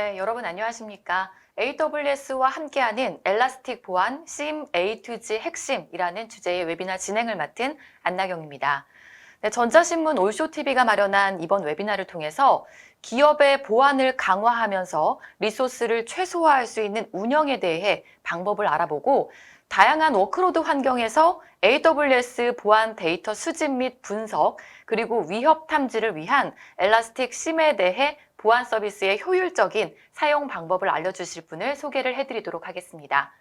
네, 여러분 안녕하십니까? AWS와 함께하는 엘라스틱 보안 SIEM A to G 핵심이라는 주제의 웨비나 진행을 맡은 안나경입니다. 네, 전자신문 올쇼TV가 마련한 이번 웨비나를 통해서 기업의 보안을 강화하면서 리소스를 최소화할 수 있는 운영에 대해 방법을 알아보고 다양한 워크로드 환경에서 AWS 보안 데이터 수집 및 분석, 그리고 위협 탐지를 위한 엘라스틱 SIEM에 대해 보안 서비스의 효율적인 사용 방법을 알려주실 분을 소개를 해드리도록 하겠습니다.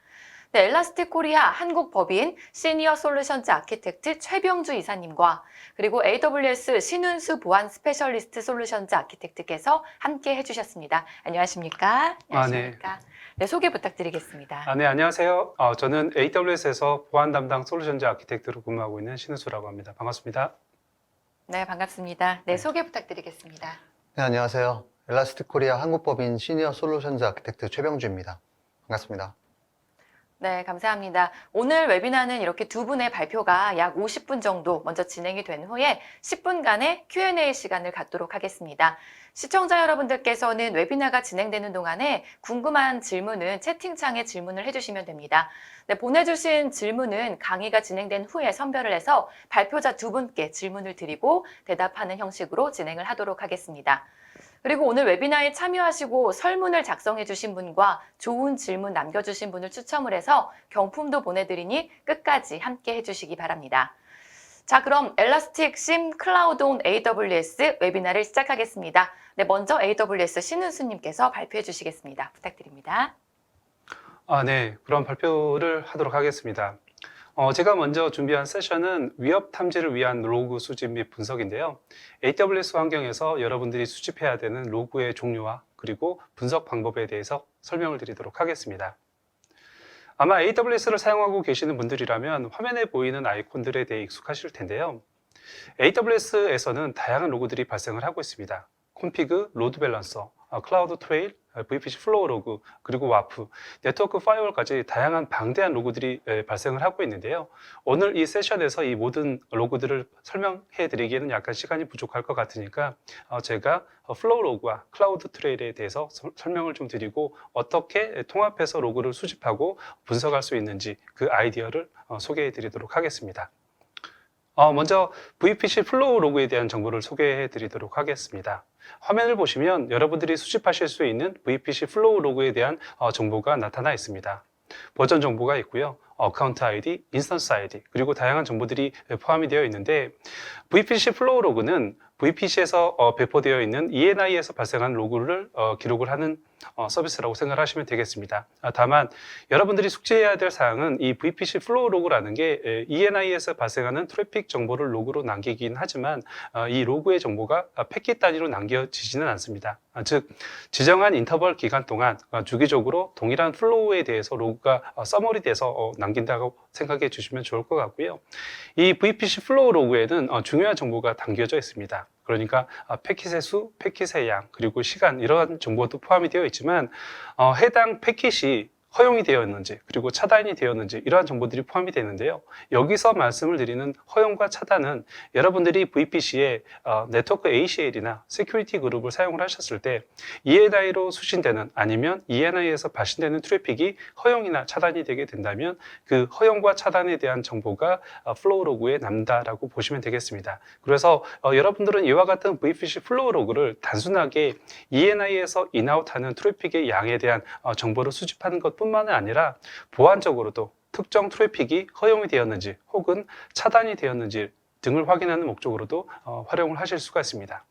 네, 엘라스틱 코리아 한국법인 시니어 솔루션즈 아키텍트 최병주 이사님과 그리고 AWS 신운수 보안 스페셜리스트 솔루션즈 아키텍트께서 함께 해주셨습니다. 안녕하십니까? 안녕하십니까? 네, 소개 부탁드리겠습니다. 네, 안녕하세요. 저는 AWS에서 보안 담당 솔루션즈 아키텍트로 근무하고 있는 신우수라고 합니다. 반갑습니다. 네, 반갑습니다. 네, 소개 부탁드리겠습니다. 네, 안녕하세요. 엘라스틱 코리아 한국법인 시니어 솔루션즈 아키텍트 최병주입니다. 반갑습니다. 네, 감사합니다. 오늘 웨비나는 이렇게 두 분의 발표가 약 50분 정도 먼저 진행이 된 후에 10분간의 Q&A 시간을 갖도록 하겠습니다. 시청자 여러분들께서는 웨비나가 진행되는 동안에 궁금한 질문은 채팅창에 질문을 해주시면 됩니다. 네, 보내주신 질문은 강의가 진행된 후에 선별을 해서 발표자 두 분께 질문을 드리고 대답하는 형식으로 진행을 하도록 하겠습니다. 그리고 오늘 웨비나에 참여하시고 설문을 작성해 주신 분과 좋은 질문 남겨주신 분을 추첨을 해서 경품도 보내드리니 끝까지 함께 해주시기 바랍니다. 자, 그럼 엘라스틱 SIEM 클라우드 온 AWS 웨비나를 시작하겠습니다. 네, 먼저 AWS 신은수님께서 발표해 주시겠습니다. 부탁드립니다. 네, 그럼 발표를 하도록 하겠습니다. 제가 먼저 준비한 세션은 위협 탐지를 위한 로그 수집 및 분석인데요. AWS 환경에서 여러분들이 수집해야 되는 로그의 종류와 그리고 분석 방법에 대해서 설명을 드리도록 하겠습니다. 아마 AWS를 사용하고 계시는 분들이라면 화면에 보이는 아이콘들에 대해 익숙하실 텐데요. AWS에서는 다양한 로그들이 발생을 하고 있습니다. 콘피그, 로드 밸런서, 클라우드 트레일, VPC 플로우 로그, 그리고 와프, 네트워크 파이어월까지 다양한 방대한 로그들이 발생을 하고 있는데요. 오늘 이 세션에서 이 모든 로그들을 설명해 드리기에는 약간 시간이 부족할 것 같으니까 제가 플로우 로그와 클라우드 트레일에 대해서 설명을 좀 드리고 어떻게 통합해서 로그를 수집하고 분석할 수 있는지 그 아이디어를 소개해 드리도록 하겠습니다. 먼저 VPC 플로우 로그에 대한 정보를 소개해 드리도록 하겠습니다. 화면을 보시면 여러분들이 수집하실 수 있는 VPC 플로우 로그에 대한 정보가 나타나 있습니다. 버전 정보가 있고요. 어카운트 아이디, 인스턴스 아이디, 그리고 다양한 정보들이 포함이 되어 있는데 VPC 플로우 로그는 VPC에서 배포되어 있는 ENI에서 발생한 로그를 기록을 하는 서비스라고 생각하시면 되겠습니다. 다만 여러분들이 숙지해야 될 사항은 이 VPC 플로우 로그라는 게 ENI에서 발생하는 트래픽 정보를 로그로 남기긴 하지만 이 로그의 정보가 패킷 단위로 남겨지지는 않습니다. 즉 지정한 인터벌 기간 동안 주기적으로 동일한 플로우에 대해서 로그가 서머리 돼서 남긴다고 생각해 주시면 좋을 것 같고요. 이 VPC 플로우 로그에는 중요한 정보가 담겨져 있습니다. 그러니까 패킷의 수, 패킷의 양, 그리고 시간 이러한 정보도 포함이 되어 있지만 해당 패킷이 허용이 되었는지 그리고 차단이 되었는지 이러한 정보들이 포함이 되는데요. 여기서 말씀을 드리는 허용과 차단은 여러분들이 VPC에 네트워크 ACL이나 세큐리티 그룹을 사용을 하셨을 때 ENI로 수신되는 아니면 ENI에서 발신되는 트래픽이 허용이나 차단이 되게 된다면 그 허용과 차단에 대한 정보가 플로우 로그에 남다라고 보시면 되겠습니다. 그래서 여러분들은 이와 같은 VPC 플로우 로그를 단순하게 ENI에서 인아웃하는 트래픽의 양에 대한 정보를 수집하는 것 뿐만 아니라 보안적으로도 특정 트래픽이 허용이 되었는지 혹은 차단이 되었는지 등을 확인하는 목적으로도 활용을 하실 수가 있습니다.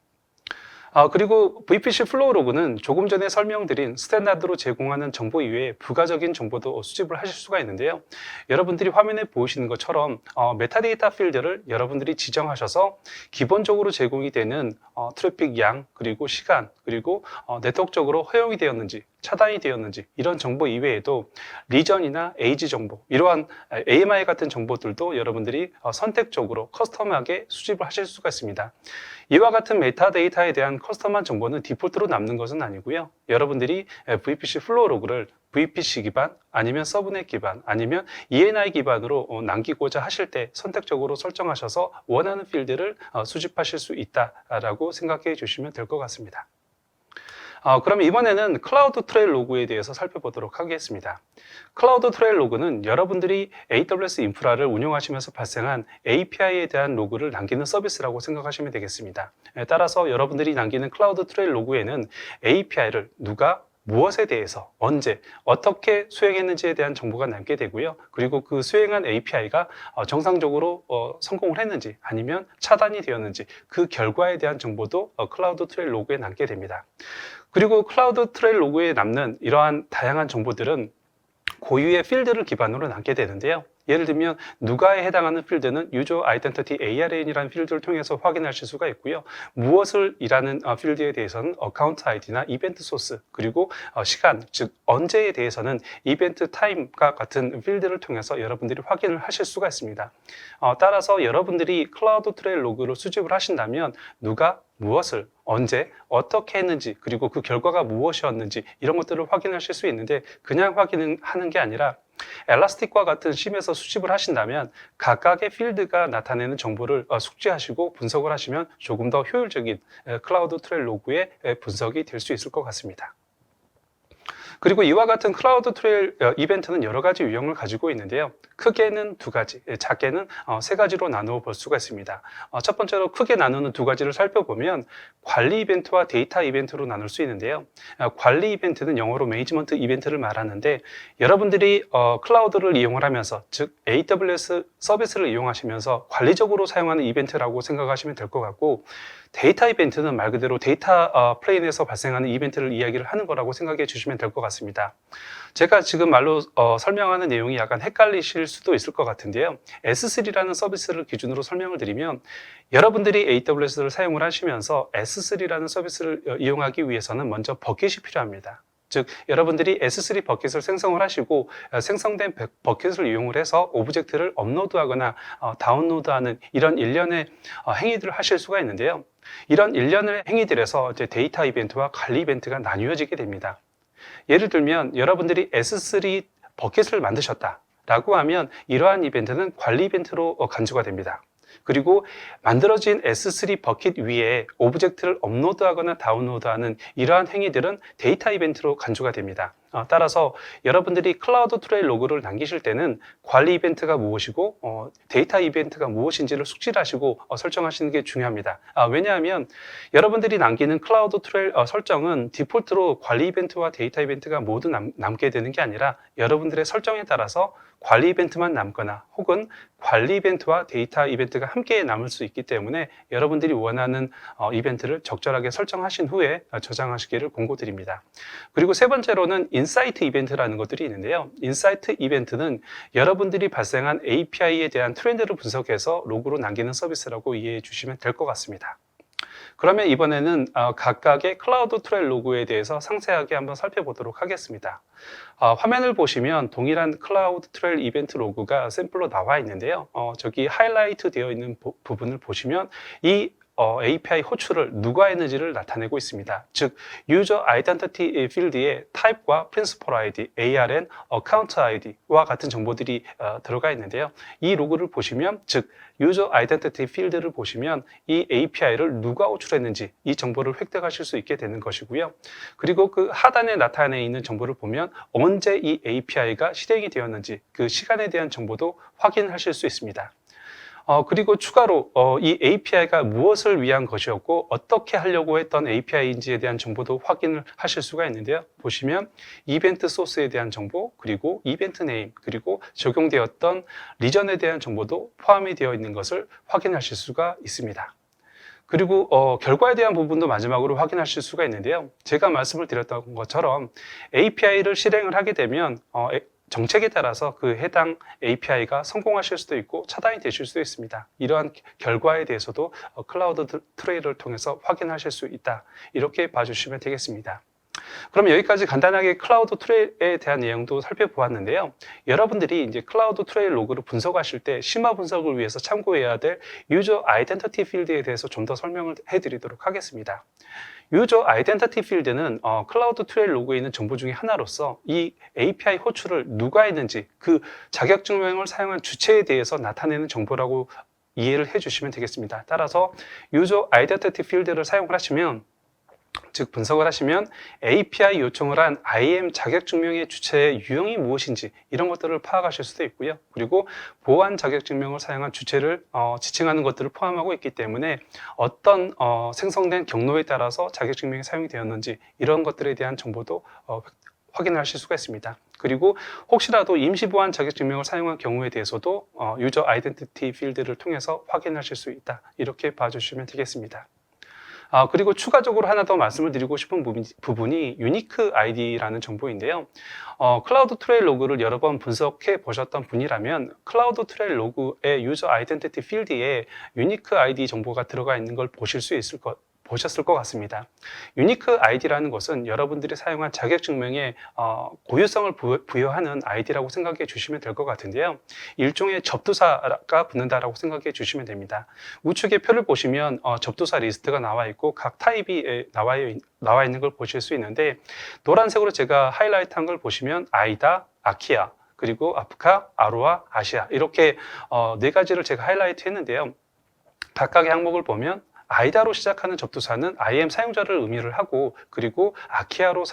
그리고 VPC 플로우 로그는 조금 전에 설명드린 스탠다드로 제공하는 정보 이외에 부가적인 정보도 수집을 하실 수가 있는데요. 여러분들이 화면에 보이시는 것처럼 메타데이터 필드를 여러분들이 지정하셔서 기본적으로 제공이 되는 트래픽 양, 그리고 시간, 그리고 네트워크적으로 허용이 되었는지 차단이 되었는지 이런 정보 이외에도 리전이나 에이지 정보, 이러한 AMI 같은 정보들도 여러분들이 선택적으로 커스텀하게 수집을 하실 수가 있습니다. 이와 같은 메타데이터에 대한 커스텀한 정보는 디폴트로 남는 것은 아니고요. 여러분들이 VPC 플로우 로그를 VPC 기반 아니면 서브넷 기반 아니면 ENI 기반으로 남기고자 하실 때 선택적으로 설정하셔서 원하는 필드를 수집하실 수 있다라고 생각해 주시면 될 것 같습니다. 그럼 이번에는 클라우드 트레일 로그에 대해서 살펴보도록 하겠습니다. 클라우드 트레일 로그는 여러분들이 AWS 인프라를 운영하시면서 발생한 API에 대한 로그를 남기는 서비스라고 생각하시면 되겠습니다. 따라서 여러분들이 남기는 클라우드 트레일 로그에는 API를 누가 무엇에 대해서 언제 어떻게 수행했는지에 대한 정보가 남게 되고요. 그리고 그 수행한 API가 정상적으로 성공을 했는지 아니면 차단이 되었는지 그 결과에 대한 정보도 클라우드 트레일 로그에 남게 됩니다. 그리고 클라우드 트레일 로그에 남는 이러한 다양한 정보들은 고유의 필드를 기반으로 남게 되는데요. 예를 들면 누가에 해당하는 필드는 User Identity ARN이라는 필드를 통해서 확인하실 수가 있고요. 무엇을 이라는 필드에 대해서는 Account ID나 이벤트 소스, 그리고 시간, 즉 언제에 대해서는 이벤트 타임과 같은 필드를 통해서 여러분들이 확인을 하실 수가 있습니다. 따라서 여러분들이 클라우드 트레일 로그를 수집을 하신다면 누가 무엇을 언제 어떻게 했는지, 그리고 그 결과가 무엇이었는지 이런 것들을 확인하실 수 있는데, 그냥 확인하는 게 아니라 엘라스틱과 같은 심에서 수집을 하신다면 각각의 필드가 나타내는 정보를 숙지하시고 분석을 하시면 조금 더 효율적인 클라우드 트레일 로그의 분석이 될 수 있을 것 같습니다. 그리고 이와 같은 클라우드 트레일 이벤트는 여러 가지 유형을 가지고 있는데요. 크게는 두 가지, 작게는 세 가지로 나누어 볼 수가 있습니다. 첫 번째로 크게 나누는 두 가지를 살펴보면 관리 이벤트와 데이터 이벤트로 나눌 수 있는데요. 관리 이벤트는 영어로 매니지먼트 이벤트를 말하는데, 여러분들이 클라우드를 이용을 하면서, 즉 AWS 서비스를 이용하시면서 관리적으로 사용하는 이벤트라고 생각하시면 될 것 같고, 데이터 이벤트는 말 그대로 데이터 플레인에서 발생하는 이벤트를 이야기를 하는 거라고 생각해 주시면 될 것 같습니다. 제가 지금 말로 설명하는 내용이 약간 헷갈리실 수도 있을 것 같은데요. S3라는 서비스를 기준으로 설명을 드리면, 여러분들이 AWS를 사용을 하시면서 S3라는 서비스를 이용하기 위해서는 먼저 버킷이 필요합니다. 즉 여러분들이 S3 버킷을 생성을 하시고 생성된 버킷을 이용을 해서 오브젝트를 업로드하거나 다운로드하는 이런 일련의 행위들을 하실 수가 있는데요. 이런 일련의 행위들에서 이제 데이터 이벤트와 관리 이벤트가 나뉘어지게 됩니다. 예를 들면 여러분들이 S3 버킷을 만드셨다라고 하면 이러한 이벤트는 관리 이벤트로 간주가 됩니다. 그리고 만들어진 S3 버킷 위에 오브젝트를 업로드하거나 다운로드하는 이러한 행위들은 데이터 이벤트로 간주가 됩니다. 따라서 여러분들이 클라우드 트레일 로그를 남기실 때는 관리 이벤트가 무엇이고 데이터 이벤트가 무엇인지를 숙지를 하시고 설정하시는 게 중요합니다. 왜냐하면 여러분들이 남기는 클라우드 트레일 설정은 디폴트로 관리 이벤트와 데이터 이벤트가 모두 남게 되는 게 아니라 여러분들의 설정에 따라서 관리 이벤트만 남거나 혹은 관리 이벤트와 데이터 이벤트가 함께 남을 수 있기 때문에 여러분들이 원하는 이벤트를 적절하게 설정하신 후에 저장하시기를 권고드립니다. 그리고 세 번째로는 인사이트 이벤트라는 것들이 있는데요. 인사이트 이벤트는 여러분들이 발생한 API에 대한 트렌드를 분석해서 로그로 남기는 서비스라고 이해해 주시면 될 것 같습니다. 그러면 이번에는 각각의 클라우드 트레일 로그에 대해서 상세하게 한번 살펴보도록 하겠습니다. 화면을 보시면 동일한 클라우드 트레일 이벤트 로그가 샘플로 나와 있는데요. 저기 하이라이트 되어 있는 부분을 보시면 이 API 호출을 누가 했는지를 나타내고 있습니다. 즉, User Identity 필드에 Type과 Principal ID, ARN, Account ID와 같은 정보들이 들어가 있는데요. 이 로그를 보시면, 즉 User Identity 필드를 보시면 이 API를 누가 호출했는지 이 정보를 획득하실 수 있게 되는 것이고요. 그리고 그 하단에 나타내 있는 정보를 보면 언제 이 API가 실행이 되었는지 그 시간에 대한 정보도 확인하실 수 있습니다. 그리고 추가로 이 API가 무엇을 위한 것이었고 어떻게 하려고 했던 API인지에 대한 정보도 확인을 하실 수가 있는데요. 보시면 이벤트 소스에 대한 정보, 그리고 이벤트 네임, 그리고 적용되었던 리전에 대한 정보도 포함이 되어 있는 것을 확인하실 수가 있습니다. 그리고 결과에 대한 부분도 마지막으로 확인하실 수가 있는데요. 제가 말씀을 드렸던 것처럼 API를 실행을 하게 되면 정책에 따라서 그 해당 API가 성공하실 수도 있고 차단이 되실 수도 있습니다. 이러한 결과에 대해서도 클라우드 트레일을 통해서 확인하실 수 있다. 이렇게 봐주시면 되겠습니다. 그럼 여기까지 간단하게 클라우드 트레일에 대한 내용도 살펴보았는데요. 여러분들이 이제 클라우드 트레일 로그를 분석하실 때 심화 분석을 위해서 참고해야 될 유저 아이덴티티 필드에 대해서 좀 더 설명을 해드리도록 하겠습니다. 유저 아이덴티티 필드는 클라우드 트레일 로그에 있는 정보 중에 하나로서 이 API 호출을 누가 했는지 그 자격증명을 사용한 주체에 대해서 나타내는 정보라고 이해를 해주시면 되겠습니다. 따라서 유저 아이덴티티 필드를 사용을 하시면 즉 분석을 하시면 API 요청을 한 IAM 자격증명의 주체의 유형이 무엇인지 이런 것들을 파악하실 수도 있고요. 그리고 보안 자격증명을 사용한 주체를 지칭하는 것들을 포함하고 있기 때문에 어떤 생성된 경로에 따라서 자격증명이 사용이 되었는지 이런 것들에 대한 정보도 확인하실 수가 있습니다. 그리고 혹시라도 임시보안 자격증명을 사용한 경우에 대해서도 유저 아이덴티티 필드를 통해서 확인하실 수 있다. 이렇게 봐주시면 되겠습니다. 그리고 추가적으로 하나 더 말씀을 드리고 싶은 부분이 유니크 아이디라는 정보인데요. 클라우드 트레일 로그를 여러 번 분석해 보셨던 분이라면 클라우드 트레일 로그의 유저 아이덴티티 필드에 유니크 아이디 정보가 들어가 있는 걸 보셨을 것 같습니다. 유니크 아이디라는 것은 여러분들이 사용한 자격증명에 고유성을 부여하는 아이디라고 생각해 주시면 될 것 같은데요. 일종의 접두사가 붙는다라고 생각해 주시면 됩니다. 우측의 표를 보시면 접두사 리스트가 나와 있고 각 타입이 나와 있는 걸 보실 수 있는데 노란색으로 제가 하이라이트한 걸 보시면 아이다, 아키아, 그리고 아프카, 아로아, 아시아 이렇게 네 가지를 제가 하이라이트 했는데요. 각각의 항목을 보면 아이다로 시작하는 접두사는 IAM 사용자를 의미를 하고 그리고 아키아를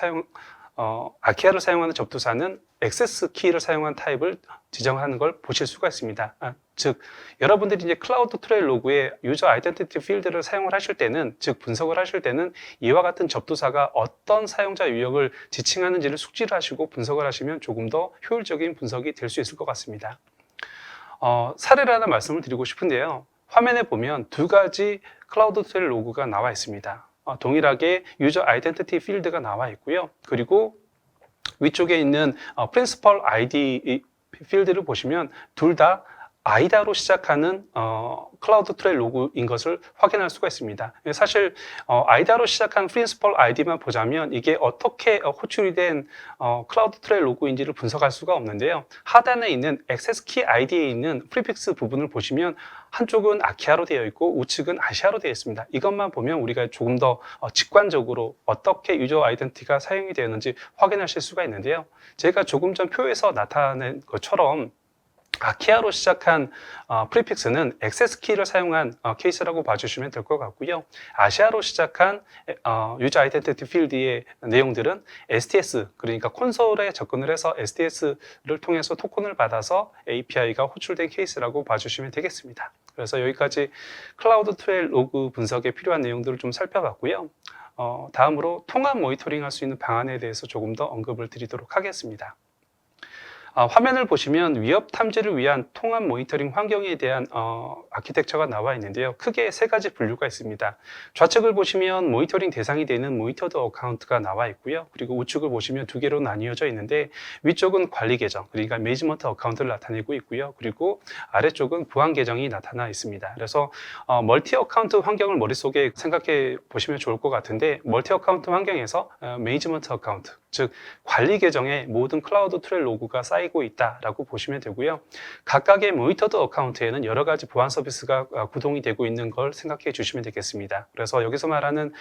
사용하는 접두사는 액세스 키를 사용한 타입을 지정하는 걸 보실 수가 있습니다. 즉 여러분들이 이제 클라우드 트레일 로그에 유저 아이덴티티 필드를 사용을 하실 때는 즉 분석을 하실 때는 이와 같은 접두사가 어떤 사용자 유형을 지칭하는지를 숙지를 하시고 분석을 하시면 조금 더 효율적인 분석이 될 수 있을 것 같습니다. 사례를 하나 말씀을 드리고 싶은데요. 화면에 보면 두 가지 클라우드 트레일 로그가 나와 있습니다. 동일하게 유저 아이덴티티 필드가 나와 있고요. 그리고 위쪽에 있는 프린시펄 아이디 필드를 보시면 둘 다 아이다로 시작하는 클라우드 트레일 로그인 것을 확인할 수가 있습니다. 사실 아이다로 시작한 프린시펄 아이디만 보자면 이게 어떻게 호출이 된 클라우드 트레일 로그인지를 분석할 수가 없는데요. 하단에 있는 액세스 키 아이디에 있는 프리픽스 부분을 보시면 한쪽은 아키아로 되어 있고 우측은 아시아로 되어 있습니다. 이것만 보면 우리가 조금 더 직관적으로 어떻게 유저 아이덴티티가 사용이 되었는지 확인하실 수가 있는데요. 제가 조금 전 표에서 나타낸 것처럼 아키아로 시작한 프리픽스는 액세스 키를 사용한 케이스라고 봐주시면 될 것 같고요. 아시아로 시작한 유저 아이덴티티 필드의 내용들은 STS, 그러니까 콘솔에 접근을 해서 STS를 통해서 토큰을 받아서 API가 호출된 케이스라고 봐주시면 되겠습니다. 그래서 여기까지 클라우드 트레일 로그 분석에 필요한 내용들을 좀 살펴봤고요. 다음으로 통합 모니터링 할 수 있는 방안에 대해서 조금 더 언급을 드리도록 하겠습니다. 화면을 보시면 위협 탐지를 위한 통합 모니터링 환경에 대한 아키텍처가 나와 있는데요. 크게 세 가지 분류가 있습니다. 좌측을 보시면 모니터링 대상이 되는 모니터드 어카운트가 나와 있고요. 그리고 우측을 보시면 두 개로 나뉘어져 있는데 위쪽은 관리 계정, 그러니까 매니지먼트 어카운트를 나타내고 있고요. 그리고 아래쪽은 보안 계정이 나타나 있습니다. 그래서 멀티 어카운트 환경을 머릿속에 생각해 보시면 좋을 것 같은데 멀티 어카운트 환경에서 매니지먼트 어카운트, 즉 관리 계정에 모든 클라우드 트레일 로그가 쌓이고 있다라고 보시면 되고요. 각각의 모니터드 어카운트에는 여러 가지 보안 서비스가 구동이 되고 있는 걸 생각해 주시면 되겠습니다. 그래서 여기서 말하는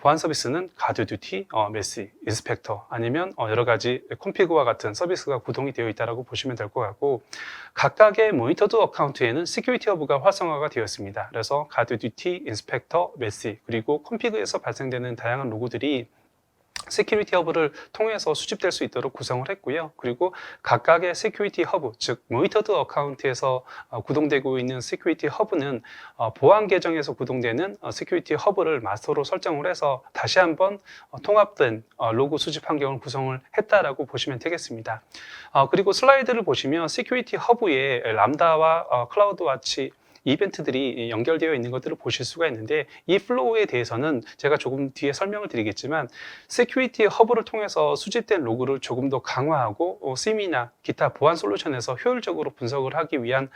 보안 서비스는 가드 듀티, 메시, 인스펙터 아니면 여러 가지 콘피그와 같은 서비스가 구동이 되어 있다고 보시면 될 것 같고 각각의 모니터드 어카운트에는 시큐리티 허브가 활성화가 되어 있습니다. 그래서 가드 듀티, 인스펙터, 메시 그리고 콘피그에서 발생되는 다양한 로고들이 시큐리티 허브를 통해서 수집될 수 있도록 구성을 했고요. 그리고 각각의 시큐리티 허브, 즉 모니터드 어카운트에서 구동되고 있는 시큐리티 허브는 보안 계정에서 구동되는 시큐리티 허브를 마스터로 설정을 해서 다시 한번 통합된 로그 수집 환경을 구성을 했다라고 보시면 되겠습니다. 그리고 슬라이드를 보시면 시큐리티 허브에 람다와 클라우드 와치 이벤트들이 연결되어 있는 것들을 보실 수가 있는데 이 플로우에 대해서는 제가 조금 뒤에 설명을 드리겠지만 시큐리티 허브를 통해서 수집된 로그를 조금 더 강화하고 SIEM이나 기타 보안 솔루션에서 효율적으로 분석을 하기 위한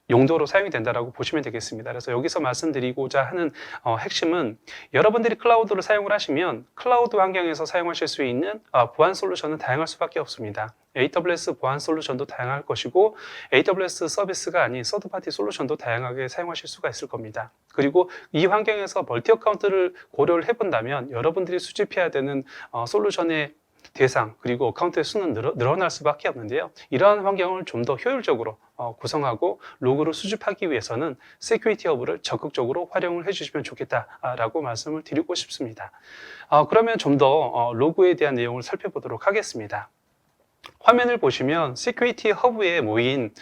용도로 사용이 된다고 보시면 되겠습니다. 그래서 여기서 말씀드리고자 하는 핵심은 여러분들이 클라우드를 사용을 하시면 클라우드 환경에서 사용하실 수 있는 보안 솔루션은 다양할 수밖에 없습니다. AWS 보안 솔루션도 다양할 것이고 AWS 서비스가 아닌 서드파티 솔루션도 다양하게 사용하실 수가 있을 겁니다. 그리고 이 환경에서 멀티 어카운트를 고려를 해본다면 여러분들이 수집해야 되는 솔루션의 대상 그리고 어카운트의 수는 늘어날 수밖에 없는데요. 이러한 환경을 좀 더 효율적으로 구성하고 로그를 수집하기 위해서는 시큐리티 허브를 적극적으로 활용을 해주시면 좋겠다라고 말씀을 드리고 싶습니다. 그러면 좀 더 로그에 대한 내용을 살펴보도록 하겠습니다. 화면을 보시면 시큐리티 허브에 모인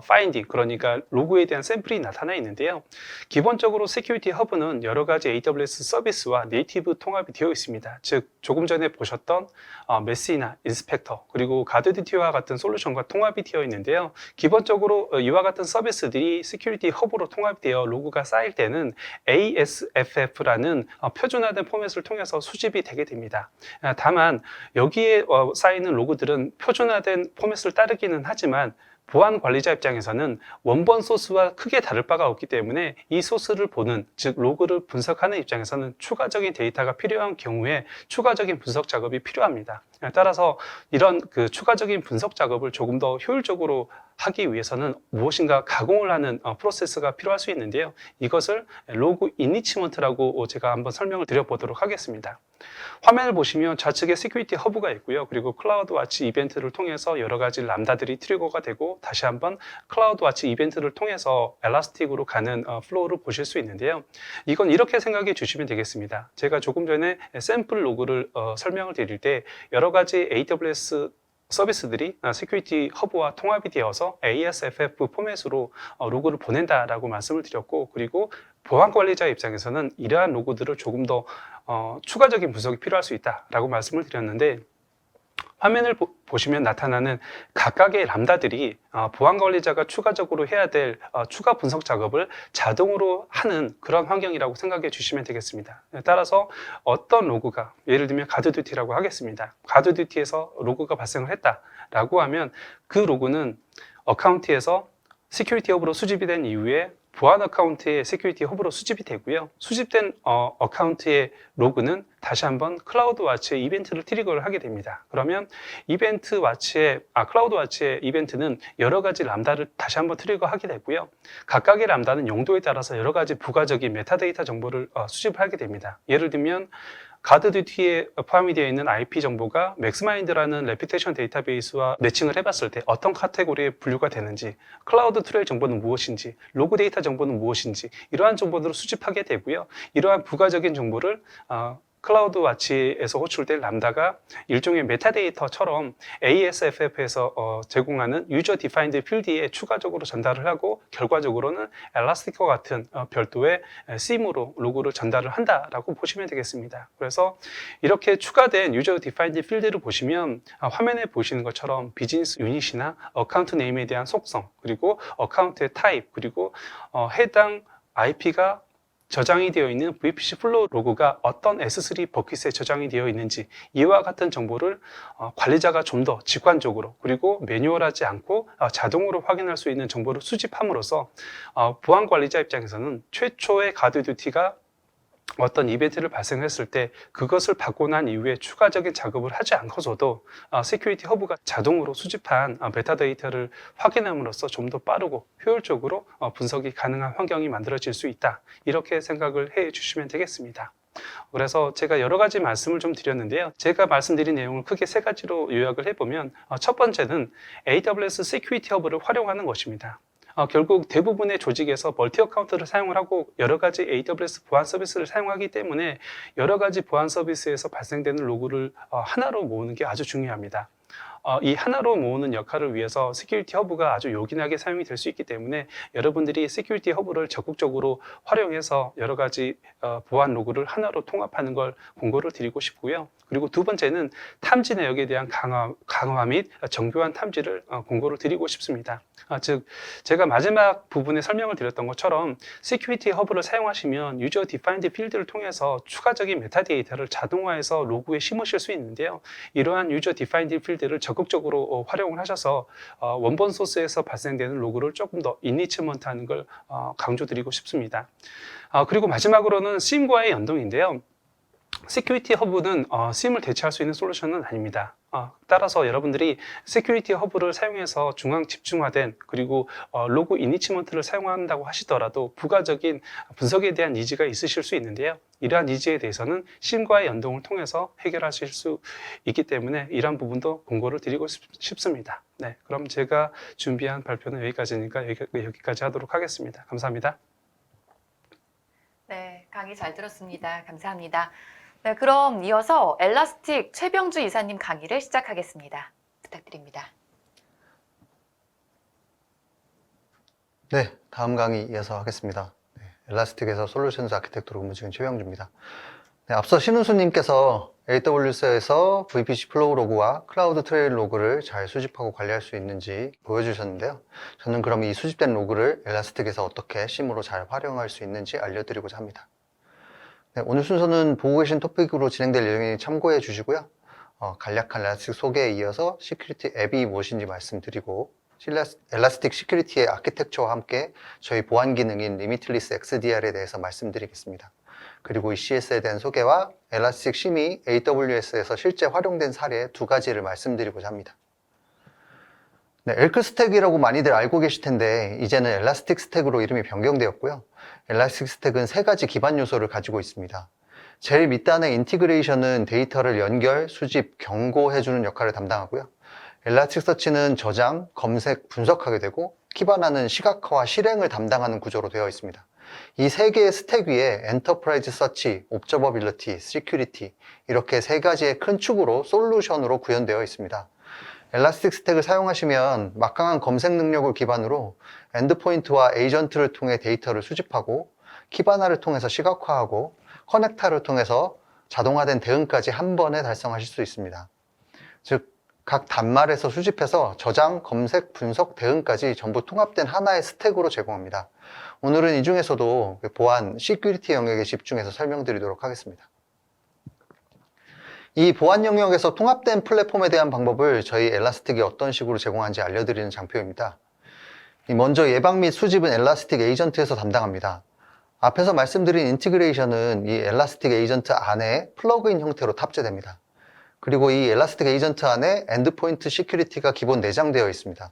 파인딩, 그러니까 로그에 대한 샘플이 나타나 있는데요. 기본적으로 시큐리티 허브는 여러 가지 AWS 서비스와 네이티브 통합이 되어 있습니다. 즉 조금 전에 보셨던 메시나 인스펙터 그리고 가드듀티와 같은 솔루션과 통합이 되어 있는데요. 기본적으로 이와 같은 서비스들이 시큐리티 허브로 통합되어 로그가 쌓일 때는 ASFF라는 표준화된 포맷을 통해서 수집이 되게 됩니다. 다만 여기에 쌓이는 로그들은 표준화된 포맷을 따르기는 하지만 보안 관리자 입장에서는 원본 소스와 크게 다를 바가 없기 때문에 이 소스를 보는, 즉 로그를 분석하는 입장에서는 추가적인 데이터가 필요한 경우에 추가적인 분석 작업이 필요합니다. 따라서 이런 추가적인 분석 작업을 조금 더 효율적으로 하기 위해서는 무엇인가 가공을 하는 프로세스가 필요할 수 있는데요. 이것을 로그 인리치먼트라고 제가 한번 설명을 드려보도록 하겠습니다. 화면을 보시면 좌측에 시큐리티 허브가 있고요. 그리고 클라우드 와치 이벤트를 통해서 여러 가지 람다들이 트리거가 되고 다시 한번 클라우드 와치 이벤트를 통해서 엘라스틱으로 가는 플로우를 보실 수 있는데요. 이건 이렇게 생각해 주시면 되겠습니다. 제가 조금 전에 샘플 로그를 설명을 드릴 때 여러 가지 AWS 서비스들이 시큐리티 허브와 통합이 되어서 ASFF 포맷으로 로그를 보낸다라고 말씀을 드렸고, 그리고 보안 관리자 입장에서는 이러한 로그들을 조금 더 추가적인 분석이 필요할 수 있다라고 말씀을 드렸는데, 화면을 보시면 나타나는 각각의 람다들이 보안 관리자가 추가적으로 해야 될 추가 분석 작업을 자동으로 하는 그런 환경이라고 생각해 주시면 되겠습니다. 따라서 어떤 로그가, 예를 들면 가드듀티라고 하겠습니다. 가드듀티에서 로그가 발생을 했다라고 하면 그 로그는 어카운트에서 시큐리티 허브로 수집이 된 이후에 보안 어카운트의 시큐리티 허브로 수집이 되고요. 수집된 어카운트의 로그는 다시 한번 클라우드 와치의 이벤트를 트리거를 하게 됩니다. 그러면 클라우드 와치의 이벤트는 여러 가지 람다를 다시 한번 트리거하게 되고요. 각각의 람다는 용도에 따라서 여러 가지 부가적인 메타데이터 정보를 수집하게 됩니다. 예를 들면 가드듀티에 포함이 되어 있는 IP 정보가 맥스마인드라는 레퓨테이션 데이터베이스와 매칭을 해봤을 때 어떤 카테고리에 분류가 되는지, 클라우드 트레일 정보는 무엇인지, 로그 데이터 정보는 무엇인지, 이러한 정보들을 수집하게 되고요. 이러한 부가적인 정보를 클라우드 와치에서 호출될 람다가 일종의 메타데이터처럼 ASFF에서 제공하는 유저 디파인드 필드에 추가적으로 전달을 하고, 결과적으로는 엘라스틱과 같은 별도의 SIEM으로 로그를 전달을 한다라고 보시면 되겠습니다. 그래서 이렇게 추가된 유저 디파인드 필드를 보시면 화면에 보시는 것처럼 비즈니스 유닛이나 어카운트 네임에 대한 속성, 그리고 어카운트의 타입, 그리고 해당 IP가 저장이 되어 있는 VPC 플로우 로그가 어떤 S3 버킷에 저장이 되어 있는지, 이와 같은 정보를 관리자가 좀 더 직관적으로 그리고 매뉴얼하지 않고 자동으로 확인할 수 있는 정보를 수집함으로써 보안 관리자 입장에서는 최초의 가드듀티가 어떤 이벤트를 발생했을 때 그것을 받고 난 이후에 추가적인 작업을 하지 않고서도 시큐리티 허브가 자동으로 수집한 메타데이터를 확인함으로써 좀 더 빠르고 효율적으로 분석이 가능한 환경이 만들어질 수 있다, 이렇게 생각을 해 주시면 되겠습니다. 그래서 제가 여러 가지 말씀을 좀 드렸는데요. 제가 말씀드린 내용을 크게 세 가지로 요약을 해보면, 첫 번째는 AWS Security Hub를 활용하는 것입니다. 결국 대부분의 조직에서 멀티 어카운트를 사용을 하고 여러 가지 AWS 보안 서비스를 사용하기 때문에 여러 가지 보안 서비스에서 발생되는 로그를 하나로 모으는 게 아주 중요합니다. 이 하나로 모으는 역할을 위해서 시큐리티 허브가 아주 요긴하게 사용이 될 수 있기 때문에 여러분들이 시큐리티 허브를 적극적으로 활용해서 여러 가지 보안 로그를 하나로 통합하는 걸 공고를 드리고 싶고요. 그리고 두 번째는 탐지 내역에 대한 강화 및 정교한 탐지를 공고를 드리고 싶습니다. 즉 제가 마지막 부분에 설명을 드렸던 것처럼 시큐리티 허브를 사용하시면 유저 디파인드 필드를 통해서 추가적인 메타데이터를 자동화해서 로그에 심으실 수 있는데요. 이러한 유저 디파인드 필드를 적극적으로 활용을 하셔서 원본 소스에서 발생되는 로그를 조금 더 인리치먼트하는 걸 강조드리고 싶습니다. 그리고 마지막으로는 SIEM과의 연동인데요. 시큐리티 허브는 SIEM을 대체할 수 있는 솔루션은 아닙니다. 따라서 여러분들이 시큐리티 허브를 사용해서 중앙 집중화된 그리고 로그 이니치먼트를 사용한다고 하시더라도 부가적인 분석에 대한 니즈가 있으실 수 있는데요. 이러한 니즈에 대해서는 SIEM과의 연동을 통해서 해결하실 수 있기 때문에 이러한 부분도 공고를 드리고 싶습니다. 네, 그럼 제가 준비한 발표는 여기까지니까 여기까지 하도록 하겠습니다. 감사합니다. 네, 강의 잘 들었습니다. 감사합니다. 네, 그럼 이어서 엘라스틱 최병주 이사님 강의를 시작하겠습니다. 부탁드립니다. 네, 다음 강의 이어서 하겠습니다. 네, 엘라스틱에서 솔루션즈 아키텍트로 근무 중인 최병주입니다. 네, 앞서 신은수님께서 AWS에서 VPC 플로우 로그와 클라우드 트레일 로그를 잘 수집하고 관리할 수 있는지 보여주셨는데요. 저는 그럼 이 수집된 로그를 엘라스틱에서 어떻게 SIEM으로 잘 활용할 수 있는지 알려드리고자 합니다. 네, 오늘 순서는 보고 계신 토픽으로 진행될 예정이니 참고해 주시고요. 간략한 엘라스틱 소개에 이어서 시큐리티 앱이 무엇인지 말씀드리고 엘라스틱 시큐리티의 아키텍처와 함께 저희 보안 기능인 리미틀리스 XDR에 대해서 말씀드리겠습니다. 그리고 이 CS에 대한 소개와 엘라스틱 SIEM이 AWS에서 실제 활용된 사례 두 가지를 말씀드리고자 합니다. 네, 엘크 스택이라고 많이들 알고 계실 텐데 이제는 엘라스틱 스택으로 이름이 변경되었고요. 엘라스틱 스택은 세 가지 기반 요소를 가지고 있습니다. 제일 밑단의 인티그레이션은 데이터를 연결, 수집, 경고해주는 역할을 담당하고요. 엘라스틱 서치는 저장, 검색, 분석하게 되고 키바나는 시각화와 실행을 담당하는 구조로 되어 있습니다. 이 세 개의 스택 위에 엔터프라이즈 서치, 옵저버빌리티, 시큐리티 이렇게 세 가지의 큰 축으로 솔루션으로 구현되어 있습니다. 엘라스틱 스택을 사용하시면 막강한 검색 능력을 기반으로 엔드포인트와 에이전트를 통해 데이터를 수집하고 키바나를 통해서 시각화하고 커넥터를 통해서 자동화된 대응까지 한 번에 달성하실 수 있습니다. 즉, 각 단말에서 수집해서 저장, 검색, 분석, 대응까지 전부 통합된 하나의 스택으로 제공합니다. 오늘은 이 중에서도 보안, 시큐리티 영역에 집중해서 설명드리도록 하겠습니다. 이 보안 영역에서 통합된 플랫폼에 대한 방법을 저희 엘라스틱이 어떤 식으로 제공하는지 알려드리는 장표입니다. 먼저 예방 및 수집은 엘라스틱 에이전트에서 담당합니다. 앞에서 말씀드린 인티그레이션은 이 엘라스틱 에이전트 안에 플러그인 형태로 탑재됩니다. 그리고 이 엘라스틱 에이전트 안에 엔드포인트 시큐리티가 기본 내장되어 있습니다.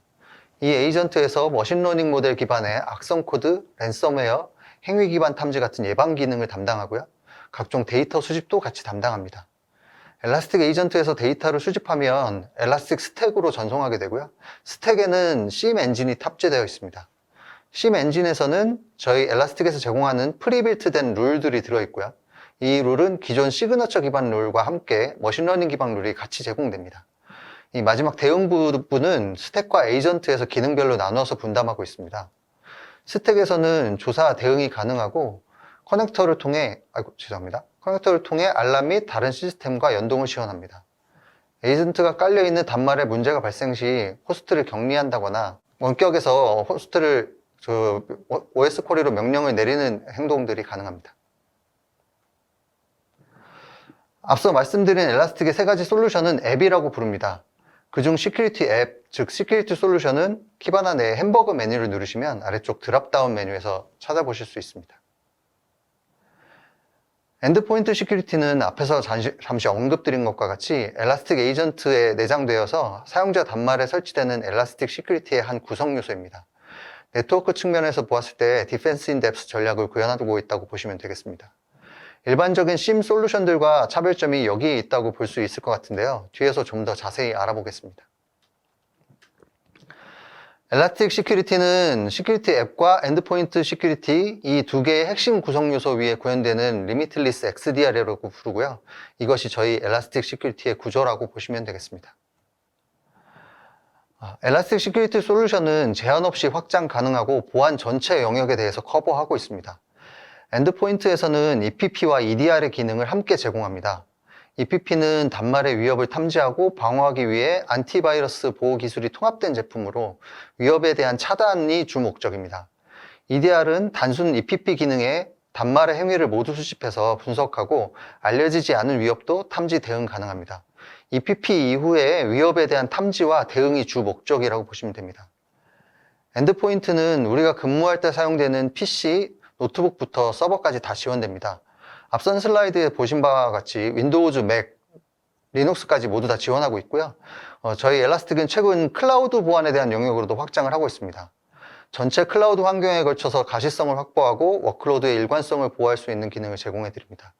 이 에이전트에서 머신러닝 모델 기반의 악성 코드, 랜섬웨어, 행위 기반 탐지 같은 예방 기능을 담당하고요. 각종 데이터 수집도 같이 담당합니다. 엘라스틱 에이전트에서 데이터를 수집하면 엘라스틱 스택으로 전송하게 되고요. 스택에는 SIEM 엔진이 탑재되어 있습니다. SIEM 엔진에서는 저희 엘라스틱에서 제공하는 프리빌트된 룰들이 들어있고요. 이 룰은 기존 시그너처 기반 룰과 함께 머신러닝 기반 룰이 같이 제공됩니다. 이 마지막 대응 부분은 스택과 에이전트에서 기능별로 나누어서 분담하고 있습니다. 스택에서는 조사 대응이 가능하고 커넥터를 통해 알람 및 다른 시스템과 연동을 지원합니다. 에이전트가 깔려있는 단말에 문제가 발생 시 호스트를 격리한다거나 원격에서 호스트를 OS 쿼리로 명령을 내리는 행동들이 가능합니다. 앞서 말씀드린 엘라스틱의 세 가지 솔루션은 앱이라고 부릅니다. 그중 시큐리티 앱, 즉 시큐리티 솔루션은 키바나 내 햄버거 메뉴를 누르시면 아래쪽 드랍다운 메뉴에서 찾아보실 수 있습니다. 엔드포인트 시큐리티는 앞에서 잠시 언급드린 것과 같이 엘라스틱 에이전트에 내장되어서 사용자 단말에 설치되는 엘라스틱 시큐리티의 한 구성 요소입니다. 네트워크 측면에서 보았을 때 디펜스 인 뎁스 전략을 구현하고 있다고 보시면 되겠습니다. 일반적인 SIEM 솔루션들과 차별점이 여기에 있다고 볼 수 있을 것 같은데요. 뒤에서 좀 더 자세히 알아보겠습니다. 엘라스틱 시큐리티는 시큐리티 앱과 엔드포인트 시큐리티 이 두 개의 핵심 구성 요소 위에 구현되는 리미틀리스 XDR이라고 부르고요. 이것이 저희 엘라스틱 시큐리티의 구조라고 보시면 되겠습니다. 엘라스틱 시큐리티 솔루션은 제한 없이 확장 가능하고 보안 전체 영역에 대해서 커버하고 있습니다. 엔드포인트에서는 EPP와 EDR의 기능을 함께 제공합니다. EPP는 단말의 위협을 탐지하고 방어하기 위해 안티바이러스 보호 기술이 통합된 제품으로 위협에 대한 차단이 주 목적입니다. EDR은 단순 EPP 기능에 단말의 행위를 모두 수집해서 분석하고 알려지지 않은 위협도 탐지 대응 가능합니다. EPP 이후에 위협에 대한 탐지와 대응이 주 목적이라고 보시면 됩니다. 엔드포인트는 우리가 근무할 때 사용되는 PC, 노트북부터 서버까지 다 지원됩니다. 앞선 슬라이드에 보신 바와 같이 윈도우즈, 맥, 리눅스까지 모두 다 지원하고 있고요. 저희 엘라스틱은 최근 클라우드 보안에 대한 영역으로도 확장을 하고 있습니다. 전체 클라우드 환경에 걸쳐서 가시성을 확보하고 워크로드의 일관성을 보호할 수 있는 기능을 제공해 드립니다.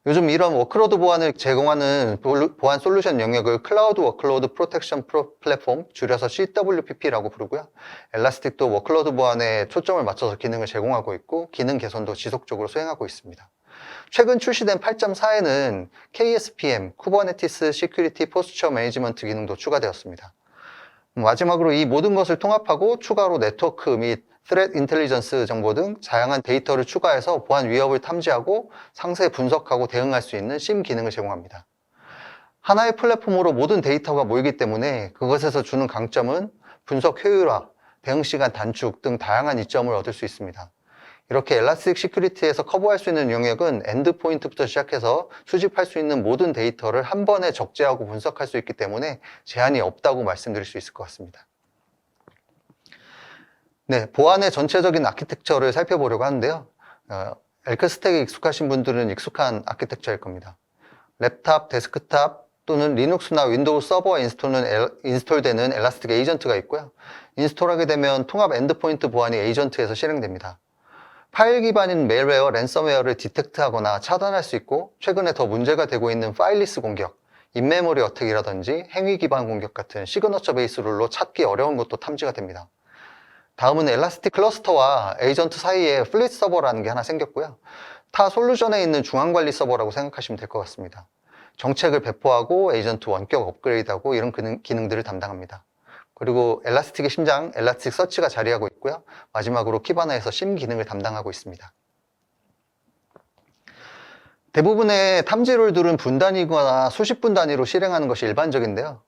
요즘 이런 워크로드 보안을 제공하는 보안 솔루션 영역을 클라우드 워크로드 프로텍션 플랫폼, 줄여서 CWPP라고 부르고요. 엘라스틱도 워크로드 보안에 초점을 맞춰서 기능을 제공하고 있고 기능 개선도 지속적으로 수행하고 있습니다. 최근 출시된 8.4에는 KSPM, 쿠버네티스 시큐리티 포스처 매니지먼트 기능도 추가되었습니다. 마지막으로 이 모든 것을 통합하고 추가로 네트워크 및 Threat Intelligence 정보 등 다양한 데이터를 추가해서 보안 위협을 탐지하고 상세 분석하고 대응할 수 있는 SIEM 기능을 제공합니다. 하나의 플랫폼으로 모든 데이터가 모이기 때문에 그것에서 주는 강점은 분석 효율화, 대응 시간 단축 등 다양한 이점을 얻을 수 있습니다. 이렇게 엘라스틱 시큐리티에서 커버할 수 있는 영역은 엔드포인트부터 시작해서 수집할 수 있는 모든 데이터를 한 번에 적재하고 분석할 수 있기 때문에 제한이 없다고 말씀드릴 수 있을 것 같습니다. 네, 보안의 전체적인 아키텍처를 살펴보려고 하는데요. 엘크 스택에 익숙하신 분들은 익숙한 아키텍처일 겁니다. 랩탑, 데스크탑 또는 리눅스나 윈도우 서버에 인스톨되는 엘라스틱 에이전트가 있고요. 인스톨하게 되면 통합 엔드포인트 보안이 에이전트에서 실행됩니다. 파일 기반인 멜웨어, 랜섬웨어를 디텍트하거나 차단할 수 있고 최근에 더 문제가 되고 있는 파일리스 공격, 인메모리 어택이라든지 행위 기반 공격 같은 시그너처 베이스 룰로 찾기 어려운 것도 탐지가 됩니다. 다음은 엘라스틱 클러스터와 에이전트 사이에 플릿 서버라는 게 하나 생겼고요. 타 솔루션에 있는 중앙관리 서버라고 생각하시면 될 것 같습니다. 정책을 배포하고 에이전트 원격 업그레이드하고 이런 기능들을 담당합니다. 그리고 엘라스틱의 심장, 엘라스틱 서치가 자리하고 있고요. 마지막으로 키바나에서 심 기능을 담당하고 있습니다. 대부분의 탐지 룰들은 분단위거나 수십 분 단위로 실행하는 것이 일반적인데요.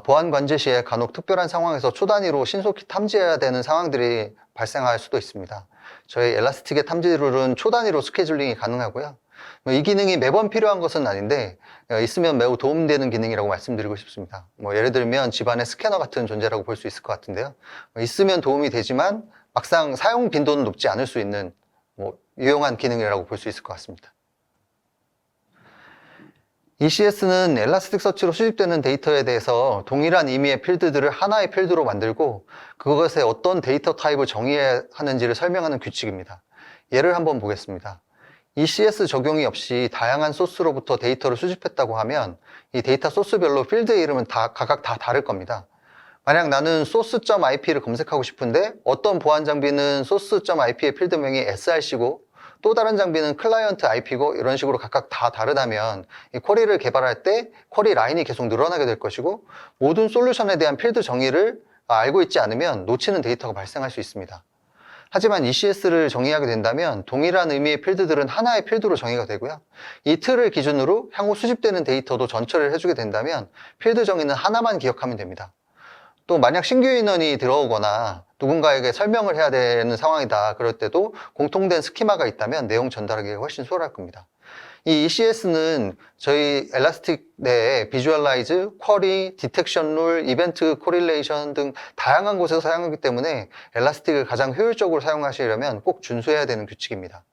보안 관제 시에 간혹 특별한 상황에서 초단위로 신속히 탐지해야 되는 상황들이 발생할 수도 있습니다. 저희 엘라스틱의 탐지 룰은 초단위로 스케줄링이 가능하고요. 이 기능이 매번 필요한 것은 아닌데 있으면 매우 도움되는 기능이라고 말씀드리고 싶습니다. 예를 들면 집안의 스캐너 같은 존재라고 볼 수 있을 것 같은데요. 있으면 도움이 되지만 막상 사용 빈도는 높지 않을 수 있는 유용한 기능이라고 볼 수 있을 것 같습니다. ECS는 엘라스틱 서치로 수집되는 데이터에 대해서 동일한 의미의 필드들을 하나의 필드로 만들고 그것에 어떤 데이터 타입을 정의해야 하는지를 설명하는 규칙입니다. 예를 한번 보겠습니다. ECS 적용이 없이 다양한 소스로부터 데이터를 수집했다고 하면 이 데이터 소스별로 필드의 이름은 각각 다 다를 겁니다. 만약 나는 source.ip를 검색하고 싶은데 어떤 보안 장비는 source.ip의 필드명이 src고 또 다른 장비는 클라이언트 IP고 이런 식으로 각각 다 다르다면 이 쿼리를 개발할 때 쿼리 라인이 계속 늘어나게 될 것이고 모든 솔루션에 대한 필드 정의를 알고 있지 않으면 놓치는 데이터가 발생할 수 있습니다. 하지만 ECS를 정의하게 된다면 동일한 의미의 필드들은 하나의 필드로 정의가 되고요. 이 틀을 기준으로 향후 수집되는 데이터도 전처리를 해주게 된다면 필드 정의는 하나만 기억하면 됩니다. 또 만약 신규 인원이 들어오거나 누군가에게 설명을 해야 되는 상황이다 그럴 때도 공통된 스키마가 있다면 내용 전달하기가 훨씬 수월할 겁니다. 이 ECS는 저희 엘라스틱 내에 비주얼라이즈, 쿼리, 디텍션 룰, 이벤트 코릴레이션 등 다양한 곳에서 사용하기 때문에 엘라스틱을 가장 효율적으로 사용하시려면 꼭 준수해야 되는 규칙입니다.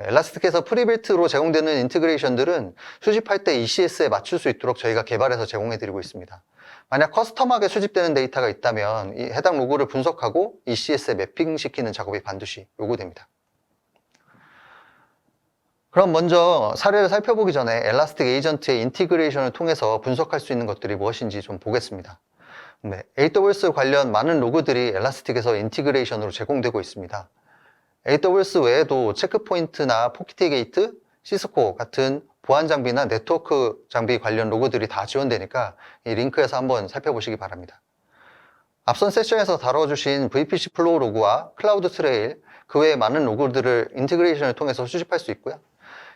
엘라스틱에서 프리빌트로 제공되는 인티그레이션들은 수집할 때 ECS에 맞출 수 있도록 저희가 개발해서 제공해드리고 있습니다. 만약 커스텀하게 수집되는 데이터가 있다면 이 해당 로그를 분석하고 ECS에 매핑시키는 작업이 반드시 요구됩니다. 그럼 먼저 사례를 살펴보기 전에 엘라스틱 에이전트의 인티그레이션을 통해서 분석할 수 있는 것들이 무엇인지 좀 보겠습니다. AWS 관련 많은 로그들이 엘라스틱에서 인티그레이션으로 제공되고 있습니다. AWS 외에도 체크포인트나 포키티게이트, 시스코 같은 보안 장비나 네트워크 장비 관련 로그들이 다 지원되니까 이 링크에서 한번 살펴보시기 바랍니다. 앞선 세션에서 다뤄주신 VPC 플로우 로그와 클라우드 트레일, 그 외에 많은 로그들을 인티그레이션을 통해서 수집할 수 있고요.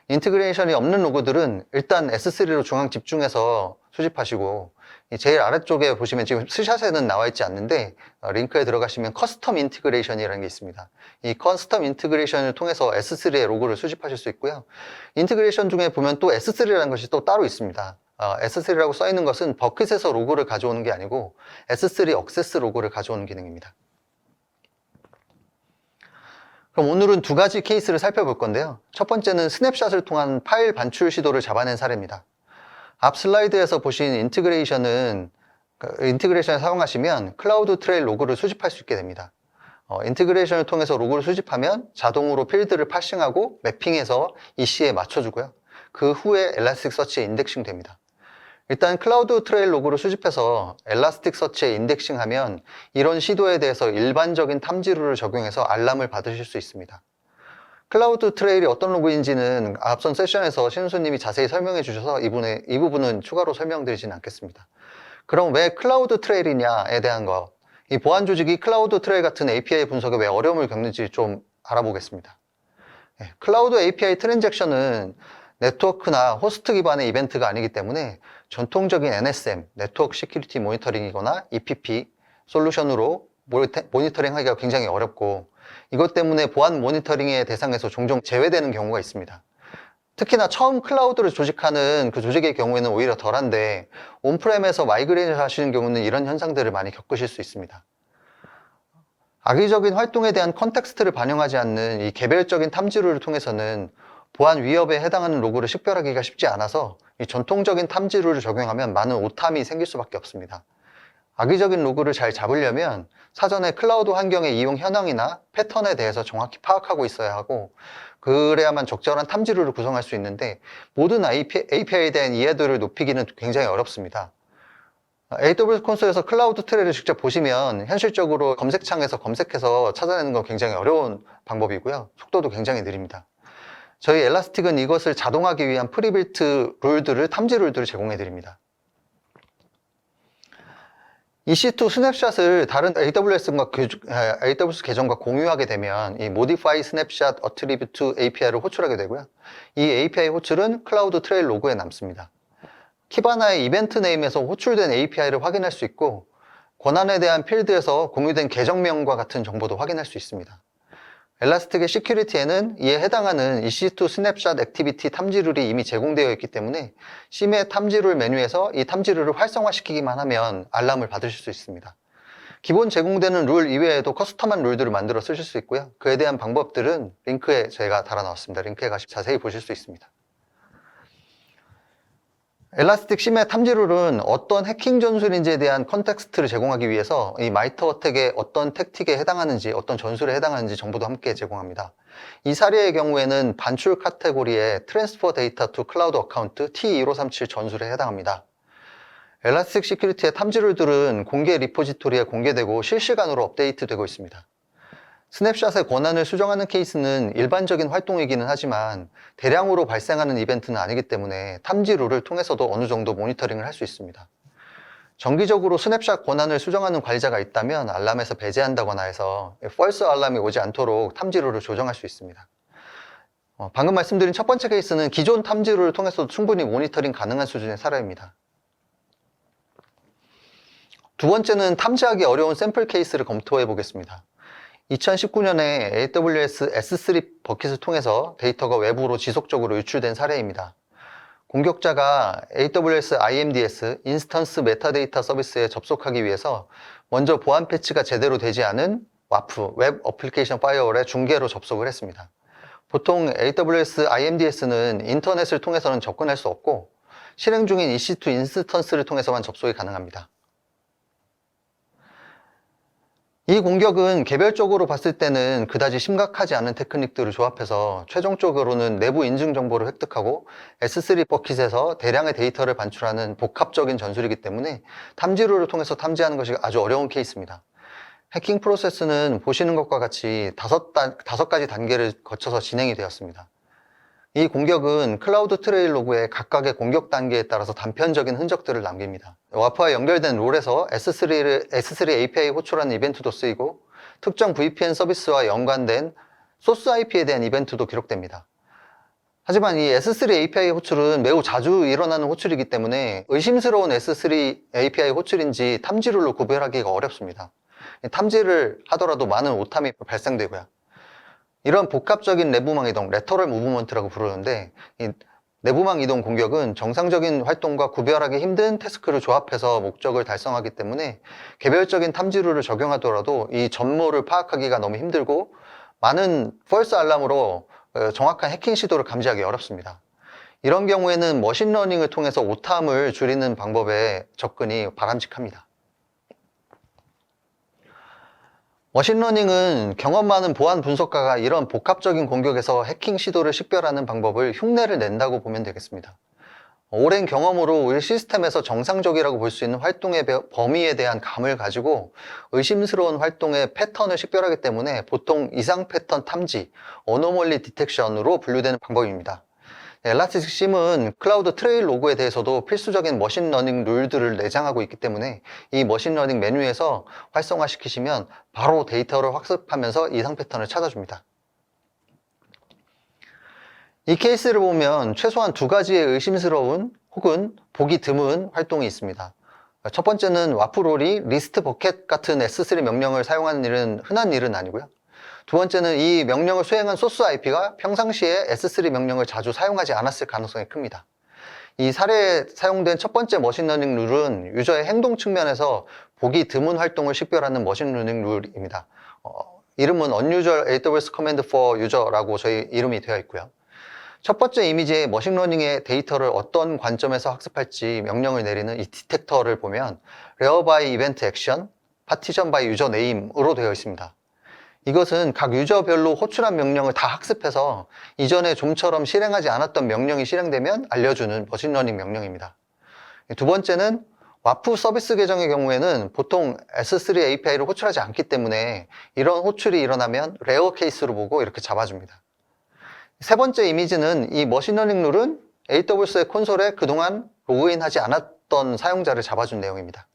인티그레이션이 없는 로그들은 일단 S3로 중앙 집중해서 수집하시고 제일 아래쪽에 보시면 지금 스샷에는 나와 있지 않는데 링크에 들어가시면 커스텀 인티그레이션이라는 게 있습니다. 이 커스텀 인티그레이션을 통해서 S3의 로그를 수집하실 수 있고요. 인티그레이션 중에 보면 또 S3라는 것이 또 따로 있습니다. S3라고 써 있는 것은 버킷에서 로그를 가져오는 게 아니고 S3 억세스 로그를 가져오는 기능입니다. 그럼 오늘은 두 가지 케이스를 살펴볼 건데요. 첫 번째는 스냅샷을 통한 파일 반출 시도를 잡아낸 사례입니다. 앞 슬라이드에서 보신 인티그레이션을 사용하시면 클라우드 트레일 로그를 수집할 수 있게 됩니다. 인티그레이션을 통해서 로그를 수집하면 자동으로 필드를 파싱하고 매핑해서 EC에 맞춰주고요. 그 후에 엘라스틱 서치에 인덱싱 됩니다. 일단 클라우드 트레일 로그를 수집해서 엘라스틱 서치에 인덱싱하면 이런 시도에 대해서 일반적인 탐지루를 적용해서 알람을 받으실 수 있습니다. 클라우드 트레일이 어떤 로그인지는 앞선 세션에서 신우수님이 자세히 설명해 주셔서 이 부분은 추가로 설명드리진 않겠습니다. 그럼 왜 클라우드 트레일이냐에 대한 거, 이 보안 조직이 클라우드 트레일 같은 API 분석에 왜 어려움을 겪는지 좀 알아보겠습니다. 클라우드 API 트랜잭션은 네트워크나 호스트 기반의 이벤트가 아니기 때문에 전통적인 NSM, 네트워크 시큐리티 모니터링이거나 EPP 솔루션으로 모니터링하기가 굉장히 어렵고, 이것 때문에 보안 모니터링의 대상에서 종종 제외되는 경우가 있습니다. 특히나 처음 클라우드를 조직하는 그 조직의 경우에는 오히려 덜한데, 온프렘에서 마이그레이션 하시는 경우는 이런 현상들을 많이 겪으실 수 있습니다. 악의적인 활동에 대한 컨텍스트를 반영하지 않는 이 개별적인 탐지루를 통해서는 보안 위협에 해당하는 로그를 식별하기가 쉽지 않아서 이 전통적인 탐지루를 적용하면 많은 오탐이 생길 수밖에 없습니다. 악의적인 로그를 잘 잡으려면 사전에 클라우드 환경의 이용 현황이나 패턴에 대해서 정확히 파악하고 있어야 하고, 그래야만 적절한 탐지루를 구성할 수 있는데, 모든 API에 대한 이해도를 높이기는 굉장히 어렵습니다. AWS 콘솔에서 클라우드 트레이를 직접 보시면 현실적으로 검색창에서 검색해서 찾아내는 건 굉장히 어려운 방법이고요. 속도도 굉장히 느립니다. 저희 엘라스틱은 이것을 자동화하기 위한 프리빌트 룰들을, 탐지 룰들을 제공해 드립니다. EC2 스냅샷을 다른 AWS 계정과 공유하게 되면 이 Modify Snapshot Attribute API를 호출하게 되고요. 이 API 호출은 클라우드 트레일 로그에 남습니다. 키바나의 이벤트 네임에서 호출된 API를 확인할 수 있고, 권한에 대한 필드에서 공유된 계정명과 같은 정보도 확인할 수 있습니다. 엘라스틱의 시큐리티에는 이에 해당하는 EC2 스냅샷 액티비티 탐지룰이 이미 제공되어 있기 때문에 심의 탐지룰 메뉴에서 이 탐지룰을 활성화시키기만 하면 알람을 받으실 수 있습니다. 기본 제공되는 룰 이외에도 커스텀한 룰들을 만들어 쓰실 수 있고요. 그에 대한 방법들은 링크에 제가 달아놨습니다. 링크에 가시면 자세히 보실 수 있습니다. 엘라스틱 심의 탐지룰은 어떤 해킹 전술인지에 대한 컨텍스트를 제공하기 위해서 이 마이터 어택의 어떤 택틱에 해당하는지, 어떤 전술에 해당하는지 정보도 함께 제공합니다. 이 사례의 경우에는 반출 카테고리의 트랜스퍼 데이터 투 클라우드 어카운트 T1537 전술에 해당합니다. 엘라스틱 시큐리티의 탐지룰들은 공개 리포지토리에 공개되고 실시간으로 업데이트되고 있습니다. 스냅샷의 권한을 수정하는 케이스는 일반적인 활동이기는 하지만 대량으로 발생하는 이벤트는 아니기 때문에 탐지룰을 통해서도 어느 정도 모니터링을 할 수 있습니다. 정기적으로 스냅샷 권한을 수정하는 관리자가 있다면 알람에서 배제한다거나 해서 false 알람이 오지 않도록 탐지룰을 조정할 수 있습니다. 방금 말씀드린 첫 번째 케이스는 기존 탐지룰을 통해서도 충분히 모니터링 가능한 수준의 사례입니다. 두 번째는 탐지하기 어려운 샘플 케이스를 검토해 보겠습니다. 2019년에 AWS S3 버킷을 통해서 데이터가 외부로 지속적으로 유출된 사례입니다. 공격자가 AWS IMDS, 인스턴스 메타데이터 서비스에 접속하기 위해서 먼저 보안 패치가 제대로 되지 않은 WAF, 웹 어플리케이션 파이어월의 중계로 접속을 했습니다. 보통 AWS IMDS는 인터넷을 통해서는 접근할 수 없고 실행 중인 EC2 인스턴스를 통해서만 접속이 가능합니다. 이 공격은 개별적으로 봤을 때는 그다지 심각하지 않은 테크닉들을 조합해서 최종적으로는 내부 인증 정보를 획득하고 S3 버킷에서 대량의 데이터를 반출하는 복합적인 전술이기 때문에 탐지룰을 통해서 탐지하는 것이 아주 어려운 케이스입니다. 해킹 프로세스는 보시는 것과 같이 다섯 가지 단계를 거쳐서 진행이 되었습니다. 이 공격은 클라우드 트레일 로그의 각각의 공격 단계에 따라서 단편적인 흔적들을 남깁니다. 와프와 연결된 롤에서 S3 API 호출하는 이벤트도 쓰이고 특정 VPN 서비스와 연관된 소스 IP에 대한 이벤트도 기록됩니다. 하지만 이 S3 API 호출은 매우 자주 일어나는 호출이기 때문에 의심스러운 S3 API 호출인지 탐지룰로 구별하기가 어렵습니다. 탐지를 하더라도 많은 오탐이 발생되고요. 이런 복합적인 내부망 이동, 레터럴 무브먼트라고 부르는데, 이 내부망 이동 공격은 정상적인 활동과 구별하기 힘든 태스크를 조합해서 목적을 달성하기 때문에 개별적인 탐지룰을 적용하더라도 이 전모를 파악하기가 너무 힘들고 많은 false 알람으로 정확한 해킹 시도를 감지하기 어렵습니다. 이런 경우에는 머신러닝을 통해서 오탐을 줄이는 방법의 접근이 바람직합니다. 머신러닝은 경험 많은 보안 분석가가 이런 복합적인 공격에서 해킹 시도를 식별하는 방법을 흉내를 낸다고 보면 되겠습니다. 오랜 경험으로 우리 시스템에서 정상적이라고 볼 수 있는 활동의 범위에 대한 감을 가지고 의심스러운 활동의 패턴을 식별하기 때문에 보통 이상 패턴 탐지, 어노멀리 디텍션으로 분류되는 방법입니다. 엘라스틱 심은 클라우드 트레일 로그에 대해서도 필수적인 머신러닝 룰들을 내장하고 있기 때문에 이 머신러닝 메뉴에서 활성화시키시면 바로 데이터를 학습하면서 이상 패턴을 찾아줍니다. 이 케이스를 보면 최소한 두 가지의 의심스러운 혹은 보기 드문 활동이 있습니다. 첫 번째는 와프롤이 리스트 버켓 같은 S3 명령을 사용하는 일은 흔한 일은 아니고요. 두 번째는 이 명령을 수행한 소스 IP가 평상시에 S3 명령을 자주 사용하지 않았을 가능성이 큽니다. 이 사례에 사용된 첫 번째 머신러닝 룰은 유저의 행동 측면에서 보기 드문 활동을 식별하는 머신러닝 룰입니다. 이름은 Unusual AWS Command for User라고 저희 이름이 되어 있고요. 첫 번째 이미지의 머신러닝의 데이터를 어떤 관점에서 학습할지 명령을 내리는 이 디텍터를 보면 Rare by Event Action, Partition by User Name으로 되어 있습니다. 이것은 각 유저별로 호출한 명령을 다 학습해서 이전에 좀처럼 실행하지 않았던 명령이 실행되면 알려주는 머신러닝 명령입니다. 두 번째는 와프 서비스 계정의 경우에는 보통 S3 API를 호출하지 않기 때문에 이런 호출이 일어나면 레어 케이스로 보고 이렇게 잡아줍니다. 세 번째 이미지는 이 머신러닝 룰은 AWS의 콘솔에 그동안 로그인하지 않았던 사용자를 잡아준 내용입니다.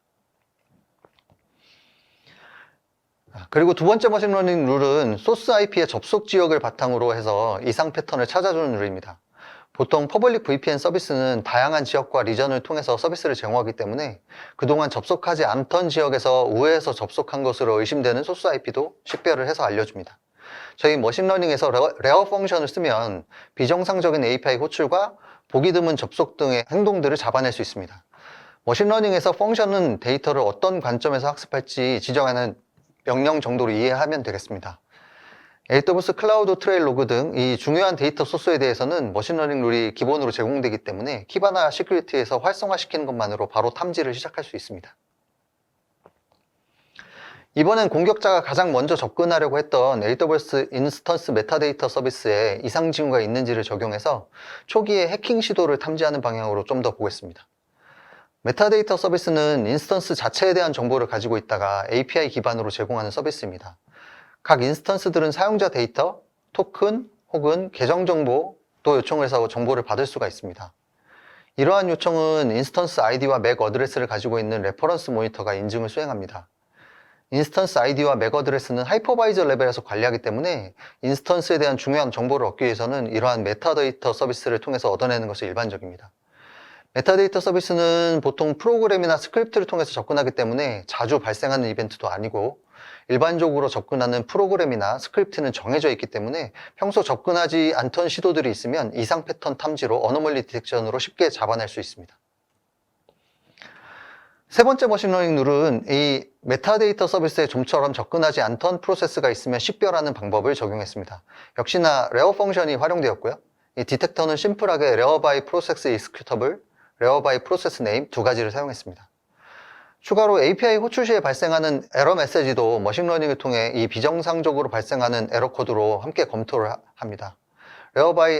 그리고 두 번째 머신러닝 룰은 소스 IP의 접속 지역을 바탕으로 해서 이상 패턴을 찾아주는 룰입니다. 보통 퍼블릭 VPN 서비스는 다양한 지역과 리전을 통해서 서비스를 제공하기 때문에 그동안 접속하지 않던 지역에서 우회해서 접속한 것으로 의심되는 소스 IP도 식별을 해서 알려줍니다. 저희 머신러닝에서 레어 펑션을 쓰면 비정상적인 API 호출과 보기 드문 접속 등의 행동들을 잡아낼 수 있습니다. 머신러닝에서 펑션은 데이터를 어떤 관점에서 학습할지 지정하는 명령 정도로 이해하면 되겠습니다. AWS 클라우드 트레일 로그 등 이 중요한 데이터 소스에 대해서는 머신러닝 룰이 기본으로 제공되기 때문에 키바나 시큐리티에서 활성화시키는 것만으로 바로 탐지를 시작할 수 있습니다. 이번엔 공격자가 가장 먼저 접근하려고 했던 AWS 인스턴스 메타데이터 서비스에 이상 징후가 있는지를 적용해서 초기에 해킹 시도를 탐지하는 방향으로 좀 더 보겠습니다. 메타데이터 서비스는 인스턴스 자체에 대한 정보를 가지고 있다가 API 기반으로 제공하는 서비스입니다. 각 인스턴스들은 사용자 데이터, 토큰 혹은 계정 정보도 요청을 해서 정보를 받을 수가 있습니다. 이러한 요청은 인스턴스 아이디와 맥 어드레스를 가지고 있는 레퍼런스 모니터가 인증을 수행합니다. 인스턴스 아이디와 맥 어드레스는 하이퍼바이저 레벨에서 관리하기 때문에 인스턴스에 대한 중요한 정보를 얻기 위해서는 이러한 메타데이터 서비스를 통해서 얻어내는 것이 일반적입니다. 메타데이터 서비스는 보통 프로그램이나 스크립트를 통해서 접근하기 때문에 자주 발생하는 이벤트도 아니고 일반적으로 접근하는 프로그램이나 스크립트는 정해져 있기 때문에 평소 접근하지 않던 시도들이 있으면 이상 패턴 탐지로 어노멀리 디텍션으로 쉽게 잡아낼 수 있습니다. 세 번째 머신러닝 룰은 이 메타데이터 서비스에 좀처럼 접근하지 않던 프로세스가 있으면 식별하는 방법을 적용했습니다. 역시나 레어 펑션이 활용되었고요. 이 디텍터는 심플하게 Rare by Process Executable, Rare by Process Name 두 가지를 사용했습니다. 추가로 API 호출 시에 발생하는 에러 메시지도 머신러닝을 통해 이 비정상적으로 발생하는 에러 코드로 함께 검토를 합니다. Rare by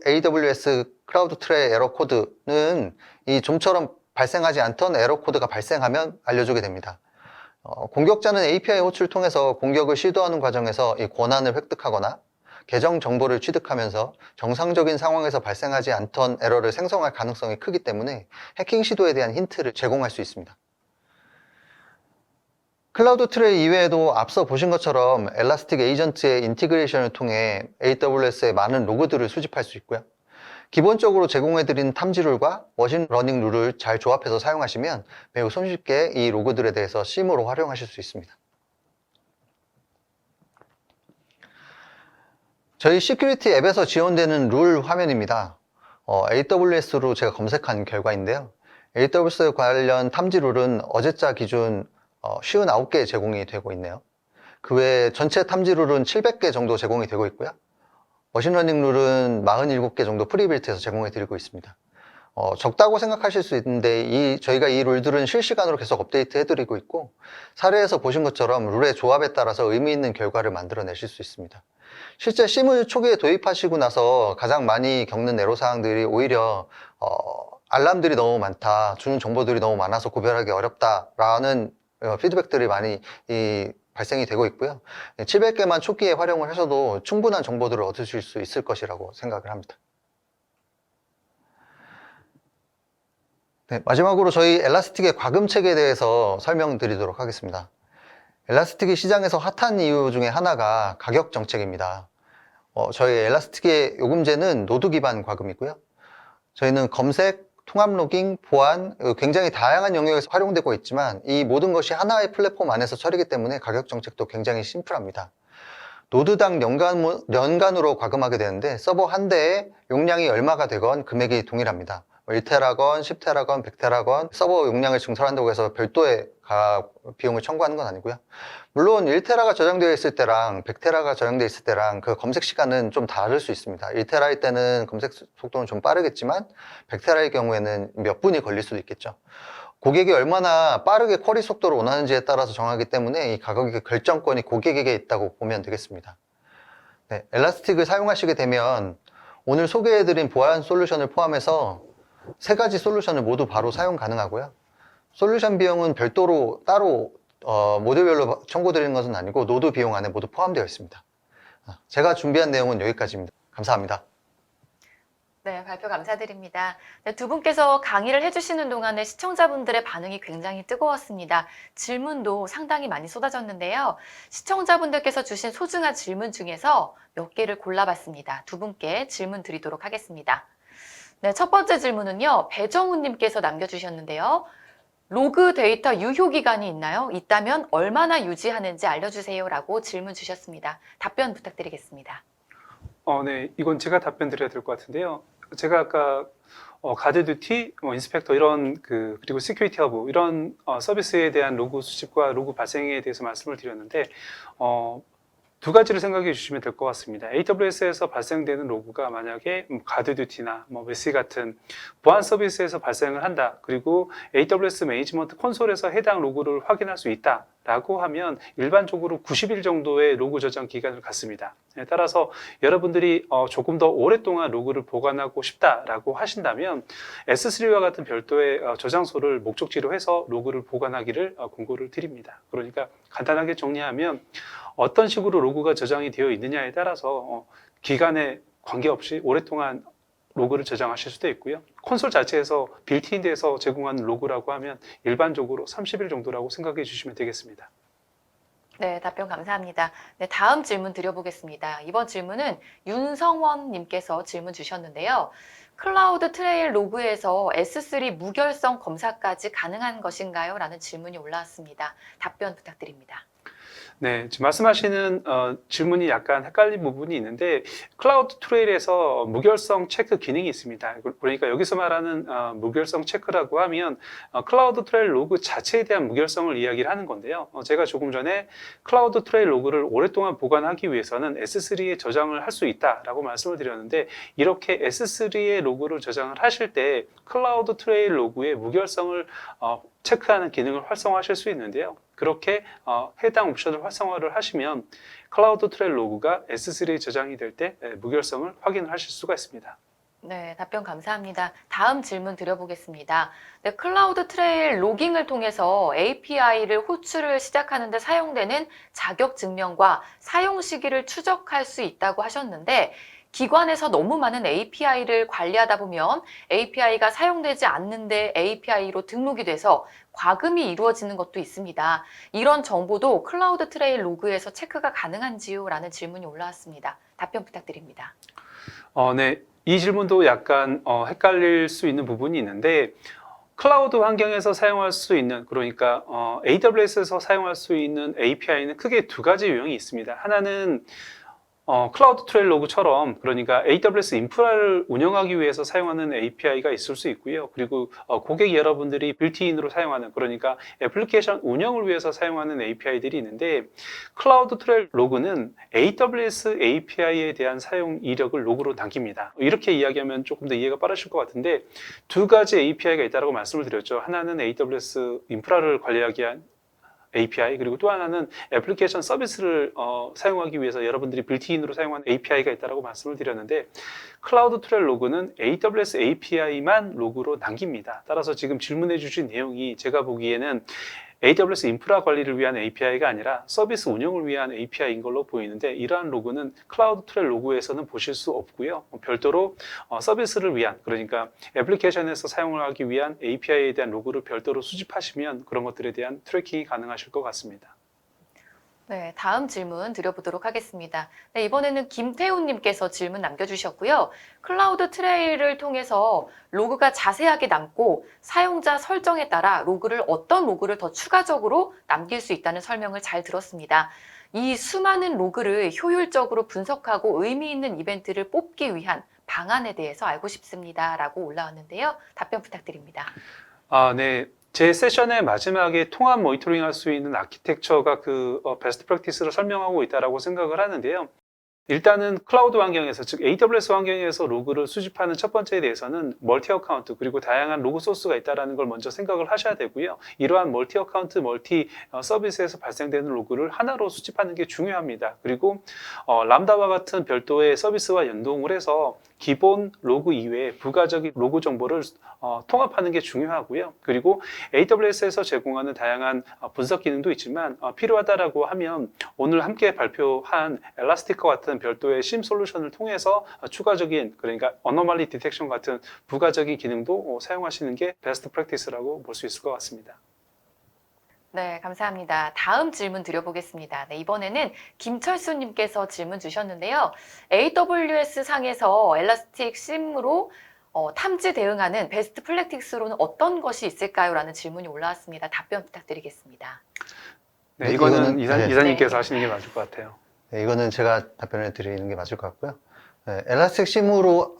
AWS 클라우드 트레 에러 코드는 이 좀처럼 발생하지 않던 에러 코드가 발생하면 알려주게 됩니다. 공격자는 API 호출을 통해서 공격을 시도하는 과정에서 이 권한을 획득하거나 계정 정보를 취득하면서 정상적인 상황에서 발생하지 않던 에러를 생성할 가능성이 크기 때문에 해킹 시도에 대한 힌트를 제공할 수 있습니다. 클라우드 트레이 이외에도 앞서 보신 것처럼 엘라스틱 에이전트의 인티그레이션을 통해 AWS의 많은 로그들을 수집할 수 있고요. 기본적으로 제공해드린 탐지룰과 머신러닝 룰을 잘 조합해서 사용하시면 매우 손쉽게 이 로그들에 대해서 심으로 활용하실 수 있습니다. 저희 시큐리티 앱에서 지원되는 룰 화면입니다. AWS로 제가 검색한 결과인데요. AWS 관련 탐지 룰은 어제자 기준 59개 제공이 되고 있네요. 그 외에 전체 탐지 룰은 700개 정도 제공이 되고 있고요. 머신러닝 룰은 47개 정도 프리빌트해서 제공해 드리고 있습니다. 적다고 생각하실 수 있는데 저희가 이 룰들은 실시간으로 계속 업데이트 해드리고 있고, 사례에서 보신 것처럼 룰의 조합에 따라서 의미 있는 결과를 만들어내실 수 있습니다. 실제 심을 초기에 도입하시고 나서 가장 많이 겪는 애로사항들이 오히려 알람들이 너무 많다, 주는 정보들이 너무 많아서 구별하기 어렵다라는 피드백들이 많이 발생이 되고 있고요. 700개만 초기에 활용을 하셔도 충분한 정보들을 얻으실 수 있을 것이라고 생각을 합니다. 네, 마지막으로 저희 엘라스틱의 과금책에 대해서 설명드리도록 하겠습니다. 엘라스틱이 시장에서 핫한 이유 중에 하나가 가격 정책입니다. 저희 엘라스틱의 요금제는 노드 기반 과금이고요. 저희는 검색, 통합 로깅, 보안, 굉장히 다양한 영역에서 활용되고 있지만 이 모든 것이 하나의 플랫폼 안에서 처리기 때문에 가격 정책도 굉장히 심플합니다. 노드당 연간으로 과금하게 되는데 서버 한 대에 용량이 얼마가 되건 금액이 동일합니다. 1테라건, 10테라건, 100테라건 서버 용량을 증설한다고 해서 별도의 비용을 청구하는 건 아니고요. 물론 1테라가 저장되어 있을 때랑 100테라가 저장되어 있을 때랑 그 검색 시간은 좀 다를 수 있습니다. 1테라일 때는 검색 속도는 좀 빠르겠지만 100테라의 경우에는 몇 분이 걸릴 수도 있겠죠. 고객이 얼마나 빠르게 쿼리 속도를 원하는지에 따라서 정하기 때문에 이 가격의 결정권이 고객에게 있다고 보면 되겠습니다. 네, 엘라스틱을 사용하시게 되면 오늘 소개해드린 보안 솔루션을 포함해서 3가지 솔루션을 모두 바로 사용 가능하고요. 솔루션 비용은 별도로 따로 모듈별로 청구드리는 것은 아니고 노드 비용 안에 모두 포함되어 있습니다. 제가 준비한 내용은 여기까지입니다. 감사합니다. 네, 발표 감사드립니다. 네, 두 분께서 강의를 해주시는 동안에 시청자분들의 반응이 굉장히 뜨거웠습니다. 질문도 상당히 많이 쏟아졌는데요. 시청자분들께서 주신 소중한 질문 중에서 몇 개를 골라봤습니다. 두 분께 질문 드리도록 하겠습니다. 네, 첫 번째 질문은요, 배정훈님께서 남겨주셨는데요. 로그 데이터 유효 기간이 있나요? 있다면 얼마나 유지하는지 알려주세요 라고 질문 주셨습니다. 답변 부탁드리겠습니다. 네, 이건 제가 답변 드려야 될 것 같은데요. 제가 아까 가드 듀티, 인스펙터 이런 그리고 시큐리티 허브 이런 서비스에 대한 로그 수집과 로그 발생에 대해서 말씀을 드렸는데 2가지를 생각해 주시면 될 것 같습니다. AWS에서 발생되는 로그가 만약에 가드 듀티나 메시 같은 보안 서비스에서 발생을 한다. 그리고 AWS 매니지먼트 콘솔에서 해당 로그를 확인할 수 있다. 라고 하면 일반적으로 90일 정도의 로그 저장 기간을 갖습니다. 따라서 여러분들이 조금 더 오랫동안 로그를 보관하고 싶다라고 하신다면 S3와 같은 별도의 저장소를 목적지로 해서 로그를 보관하기를 권고를 드립니다. 그러니까 간단하게 정리하면 어떤 식으로 로그가 저장이 되어 있느냐에 따라서 기간에 관계없이 오랫동안 로그를 저장하실 수도 있고요. 콘솔 자체에서 빌트인돼서 제공하는 로그라고 하면 일반적으로 30일 정도라고 생각해 주시면 되겠습니다. 네, 답변 감사합니다. 네, 다음 질문 드려보겠습니다. 이번 질문은 윤성원 님께서 질문 주셨는데요. 클라우드 트레일 로그에서 S3 무결성 검사까지 가능한 것인가요? 라는 질문이 올라왔습니다. 답변 부탁드립니다. 네, 지금 말씀하시는 질문이 약간 헷갈린 부분이 있는데 클라우드 트레일에서 무결성 체크 기능이 있습니다. 그러니까 여기서 말하는 무결성 체크라고 하면 클라우드 트레일 로그 자체에 대한 무결성을 이야기를 하는 건데요. 제가 조금 전에 클라우드 트레일 로그를 오랫동안 보관하기 위해서는 S3에 저장을 할 수 있다라고 말씀을 드렸는데 이렇게 S3의 로그를 저장을 하실 때 클라우드 트레일 로그의 무결성을 체크하는 기능을 활성화하실 수 있는데요. 그렇게 해당 옵션을 활성화를 하시면 클라우드 트레일 로그가 S3에 저장이 될 때 무결성을 확인을 하실 수가 있습니다. 네, 답변 감사합니다. 다음 질문 드려보겠습니다. 네, 클라우드 트레일 로깅을 통해서 API를 호출을 시작하는 데 사용되는 자격 증명과 사용 시기를 추적할 수 있다고 하셨는데 기관에서 너무 많은 API를 관리하다 보면 API가 사용되지 않는데 API로 등록이 돼서 과금이 이루어지는 것도 있습니다. 이런 정보도 클라우드 트레일 로그에서 체크가 가능한지요? 라는 질문이 올라왔습니다. 답변 부탁드립니다. 네, 이 질문도 약간 헷갈릴 수 있는 부분이 있는데 클라우드 환경에서 사용할 수 있는, 그러니까 AWS에서 사용할 수 있는 API는 크게 2가지 유형이 있습니다. 하나는 클라우드 트레일 로그처럼 그러니까 AWS 인프라를 운영하기 위해서 사용하는 API가 있을 수 있고요. 그리고 고객 여러분들이 빌트인으로 사용하는 그러니까 애플리케이션 운영을 위해서 사용하는 API들이 있는데 클라우드 트레일 로그는 AWS API에 대한 사용 이력을 로그로 남깁니다. 이렇게 이야기하면 조금 더 이해가 빠르실 것 같은데 두 가지 API가 있다고 말씀을 드렸죠. 하나는 AWS 인프라를 관리하기 위한 API 그리고 또 하나는 애플리케이션 서비스를 사용하기 위해서 여러분들이 빌트인으로 사용하는 API가 있다고 말씀을 드렸는데 클라우드 트레일 로그는 AWS API만 로그로 남깁니다. 따라서 지금 질문해 주신 내용이 제가 보기에는 AWS 인프라 관리를 위한 API가 아니라 서비스 운영을 위한 API인 걸로 보이는데 이러한 로그는 클라우드 트레일 로그에서는 보실 수 없고요. 별도로 서비스를 위한 그러니까 애플리케이션에서 사용을 하기 위한 API에 대한 로그를 별도로 수집하시면 그런 것들에 대한 트래킹이 가능하실 것 같습니다. 네, 다음 질문 드려보도록 하겠습니다. 네, 이번에는 김태훈님께서 질문 남겨주셨고요. 클라우드 트레일을 통해서 로그가 자세하게 남고 사용자 설정에 따라 어떤 로그를 더 추가적으로 남길 수 있다는 설명을 잘 들었습니다. 이 수많은 로그를 효율적으로 분석하고 의미 있는 이벤트를 뽑기 위한 방안에 대해서 알고 싶습니다. 라고 올라왔는데요. 답변 부탁드립니다. 네. 제 세션의 마지막에 통합 모니터링 할 수 있는 아키텍처가 베스트 프랙티스를 설명하고 있다고 생각을 하는데요. 일단은 클라우드 환경에서 즉 AWS 환경에서 로그를 수집하는 첫 번째에 대해서는 멀티 어카운트 그리고 다양한 로그 소스가 있다는 걸 먼저 생각을 하셔야 되고요. 이러한 멀티 어카운트, 멀티 서비스에서 발생되는 로그를 하나로 수집하는 게 중요합니다. 그리고 람다와 같은 별도의 서비스와 연동을 해서 기본 로그 이외에 부가적인 로그 정보를 통합하는 게 중요하고요. 그리고 AWS에서 제공하는 다양한 분석 기능도 있지만 필요하다라고 하면 오늘 함께 발표한 엘라스틱과 같은 별도의 심 솔루션을 통해서 추가적인 그러니까 어노멀리 디텍션 같은 부가적인 기능도 사용하시는 게 베스트 프랙티스라고 볼 수 있을 것 같습니다. 네, 감사합니다. 다음 질문 드려보겠습니다. 네, 이번에는 김철수님께서 질문 주셨는데요. AWS 상에서 엘라스틱 심으로 탐지 대응하는 베스트 프랙티스로는 어떤 것이 있을까요? 라는 질문이 올라왔습니다. 답변 부탁드리겠습니다. 네, 이거는 이사님께서 네. 하시는 게 맞을 것 같아요. 네, 이거는 제가 답변을 드리는 게 맞을 것 같고요. 네, 엘라스틱 심으로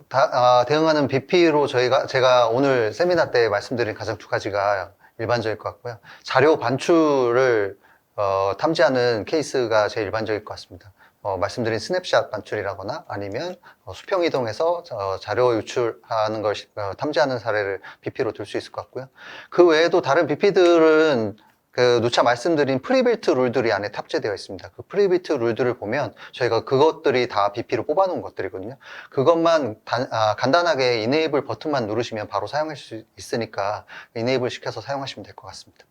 대응하는 BP로 제가 오늘 세미나 때 말씀드린 가장 두 가지가 일반적일 것 같고요. 자료 반출을 탐지하는 케이스가 제일 일반적일 것 같습니다. 말씀드린 스냅샷 반출이라거나 아니면 수평 이동해서 자료 유출하는 걸 탐지하는 사례를 BP로 들 수 있을 것 같고요. 그 외에도 다른 BP들은 누차 말씀드린 프리빌트 룰들이 안에 탑재되어 있습니다. 그 프리빌트 룰들을 보면 저희가 그것들이 다 BP로 뽑아놓은 것들이거든요. 그것만 간단하게 이네이블 버튼만 누르시면 바로 사용할 수 있으니까 이네이블 시켜서 사용하시면 될 것 같습니다.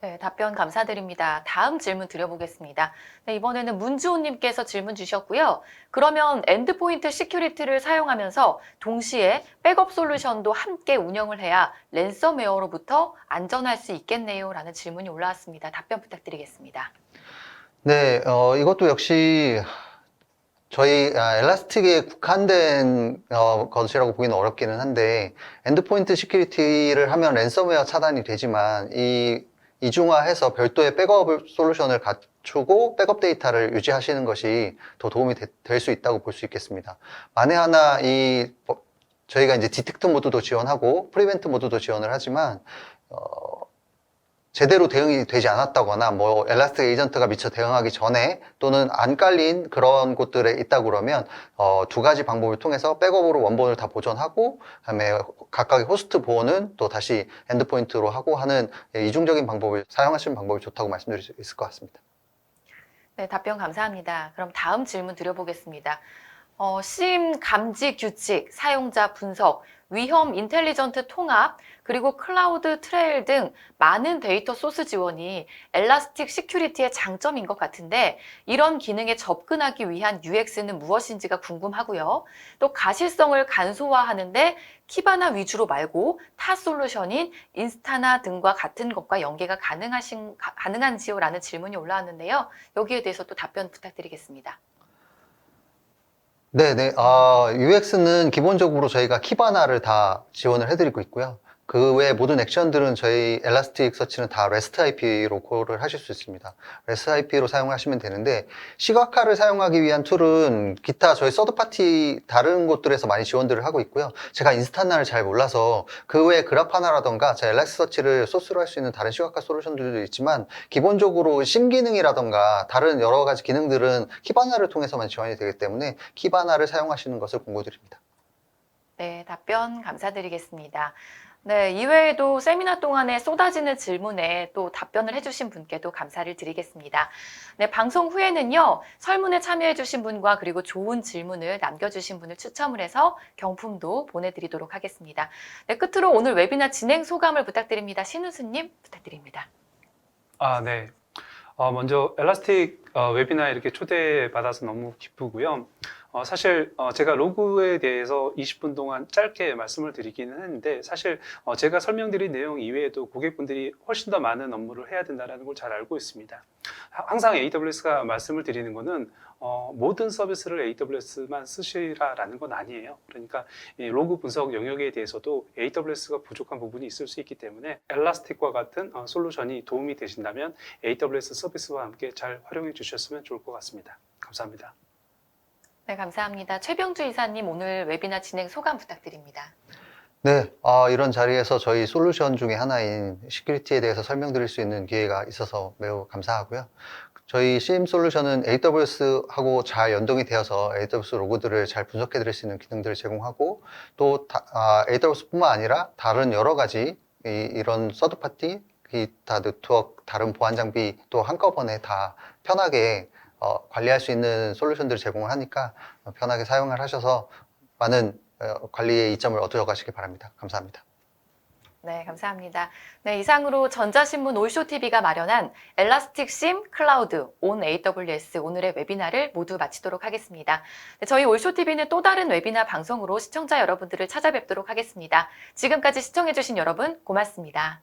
네, 답변 감사드립니다. 다음 질문 드려보겠습니다. 네, 이번에는 문주호님께서 질문 주셨고요. 그러면 엔드포인트 시큐리티를 사용하면서 동시에 백업 솔루션도 함께 운영을 해야 랜섬웨어로부터 안전할 수 있겠네요. 라는 질문이 올라왔습니다. 답변 부탁드리겠습니다. 네, 이것도 역시 저희 엘라스틱에 국한된 것이라고 보기는 어렵기는 한데 엔드포인트 시큐리티를 하면 랜섬웨어 차단이 되지만 이중화해서 별도의 백업 솔루션을 갖추고 백업 데이터를 유지하시는 것이 더 도움이 될 수 있다고 볼 수 있겠습니다. 만에 하나 저희가 이제 디텍트 모드도 지원하고 프리벤트 모드도 지원을 하지만 제대로 대응이 되지 않았다거나 엘라스틱 에이전트가 미처 대응하기 전에 또는 안 깔린 그런 곳들에 있다 그러면 두 가지 방법을 통해서 백업으로 원본을 다 보존하고 그다음에 각각의 호스트 보호는 또 다시 엔드포인트로 하고 하는 이중적인 방법을 사용하시는 방법이 좋다고 말씀드릴 수 있을 것 같습니다. 네, 답변 감사합니다. 그럼 다음 질문 드려보겠습니다. 심 감지 규칙, 사용자 분석, 위험 인텔리전트 통합, 그리고 클라우드 트레일 등 많은 데이터 소스 지원이 엘라스틱 시큐리티의 장점인 것 같은데 이런 기능에 접근하기 위한 UX는 무엇인지가 궁금하고요. 또 가실성을 간소화하는데 키바나 위주로 말고 타 솔루션인 인스타나 등과 같은 것과 연계가 가능한지요? 라는 질문이 올라왔는데요. 여기에 대해서 또 답변 부탁드리겠습니다. 네네. UX는 기본적으로 저희가 키바나를 다 지원을 해드리고 있고요. 그 외 모든 액션들은 저희 엘라스틱 서치는 다 REST IP로 콜을 하실 수 있습니다. REST IP로 사용하시면 되는데, 시각화를 사용하기 위한 툴은 기타 저희 서드파티 다른 곳들에서 많이 지원들을 하고 있고요. 제가 인스타나를 잘 몰라서 그 외에 그래파나라던가 제 엘라스틱서치를 소스로 할 수 있는 다른 시각화 솔루션들도 있지만, 기본적으로 심 기능이라던가 다른 여러 가지 기능들은 키바나를 통해서만 지원이 되기 때문에 키바나를 사용하시는 것을 권고드립니다. 네, 답변 감사드리겠습니다. 네, 이외에도 세미나 동안에 쏟아지는 질문에 또 답변을 해주신 분께도 감사를 드리겠습니다. 네, 방송 후에는요, 설문에 참여해주신 분과 그리고 좋은 질문을 남겨주신 분을 추첨을 해서 경품도 보내드리도록 하겠습니다. 네, 끝으로 오늘 웨비나 진행 소감을 부탁드립니다. 신우수님 부탁드립니다. 네. 먼저 엘라스틱 웨비나에 이렇게 초대받아서 너무 기쁘고요. 사실 제가 로그에 대해서 20분 동안 짧게 말씀을 드리기는 했는데, 사실 제가 설명드린 내용 이외에도 고객분들이 훨씬 더 많은 업무를 해야 된다는 걸 잘 알고 있습니다. 항상 AWS가 말씀을 드리는 거는 모든 서비스를 AWS만 쓰시라라는 건 아니에요. 그러니까 이 로그 분석 영역에 대해서도 AWS가 부족한 부분이 있을 수 있기 때문에 엘라스틱과 같은 솔루션이 도움이 되신다면 AWS 서비스와 함께 잘 활용해 주셨으면 좋을 것 같습니다. 감사합니다. 네, 감사합니다. 최병주 이사님 오늘 웨비나 진행 소감 부탁드립니다. 네, 이런 자리에서 저희 솔루션 중에 하나인 시큐리티에 대해서 설명드릴 수 있는 기회가 있어서 매우 감사하고요. 저희 CM 솔루션은 AWS하고 잘 연동이 되어서 AWS 로그들을 잘 분석해 드릴 수 있는 기능들을 제공하고, 또 AWS뿐만 아니라 다른 여러 가지 이런 서드파티, 기타 네트워크, 다른 보안 장비 또 한꺼번에 다 편하게 관리할 수 있는 솔루션들을 제공을 하니까 편하게 사용을 하셔서 많은 관리의 이점을 얻어 가시기 바랍니다. 감사합니다. 네, 감사합니다. 네, 이상으로 전자신문 올쇼TV가 마련한 엘라스틱 심 클라우드 온 AWS 오늘의 웨비나를 모두 마치도록 하겠습니다. 네, 저희 올쇼TV는 또 다른 웨비나 방송으로 시청자 여러분들을 찾아뵙도록 하겠습니다. 지금까지 시청해주신 여러분 고맙습니다.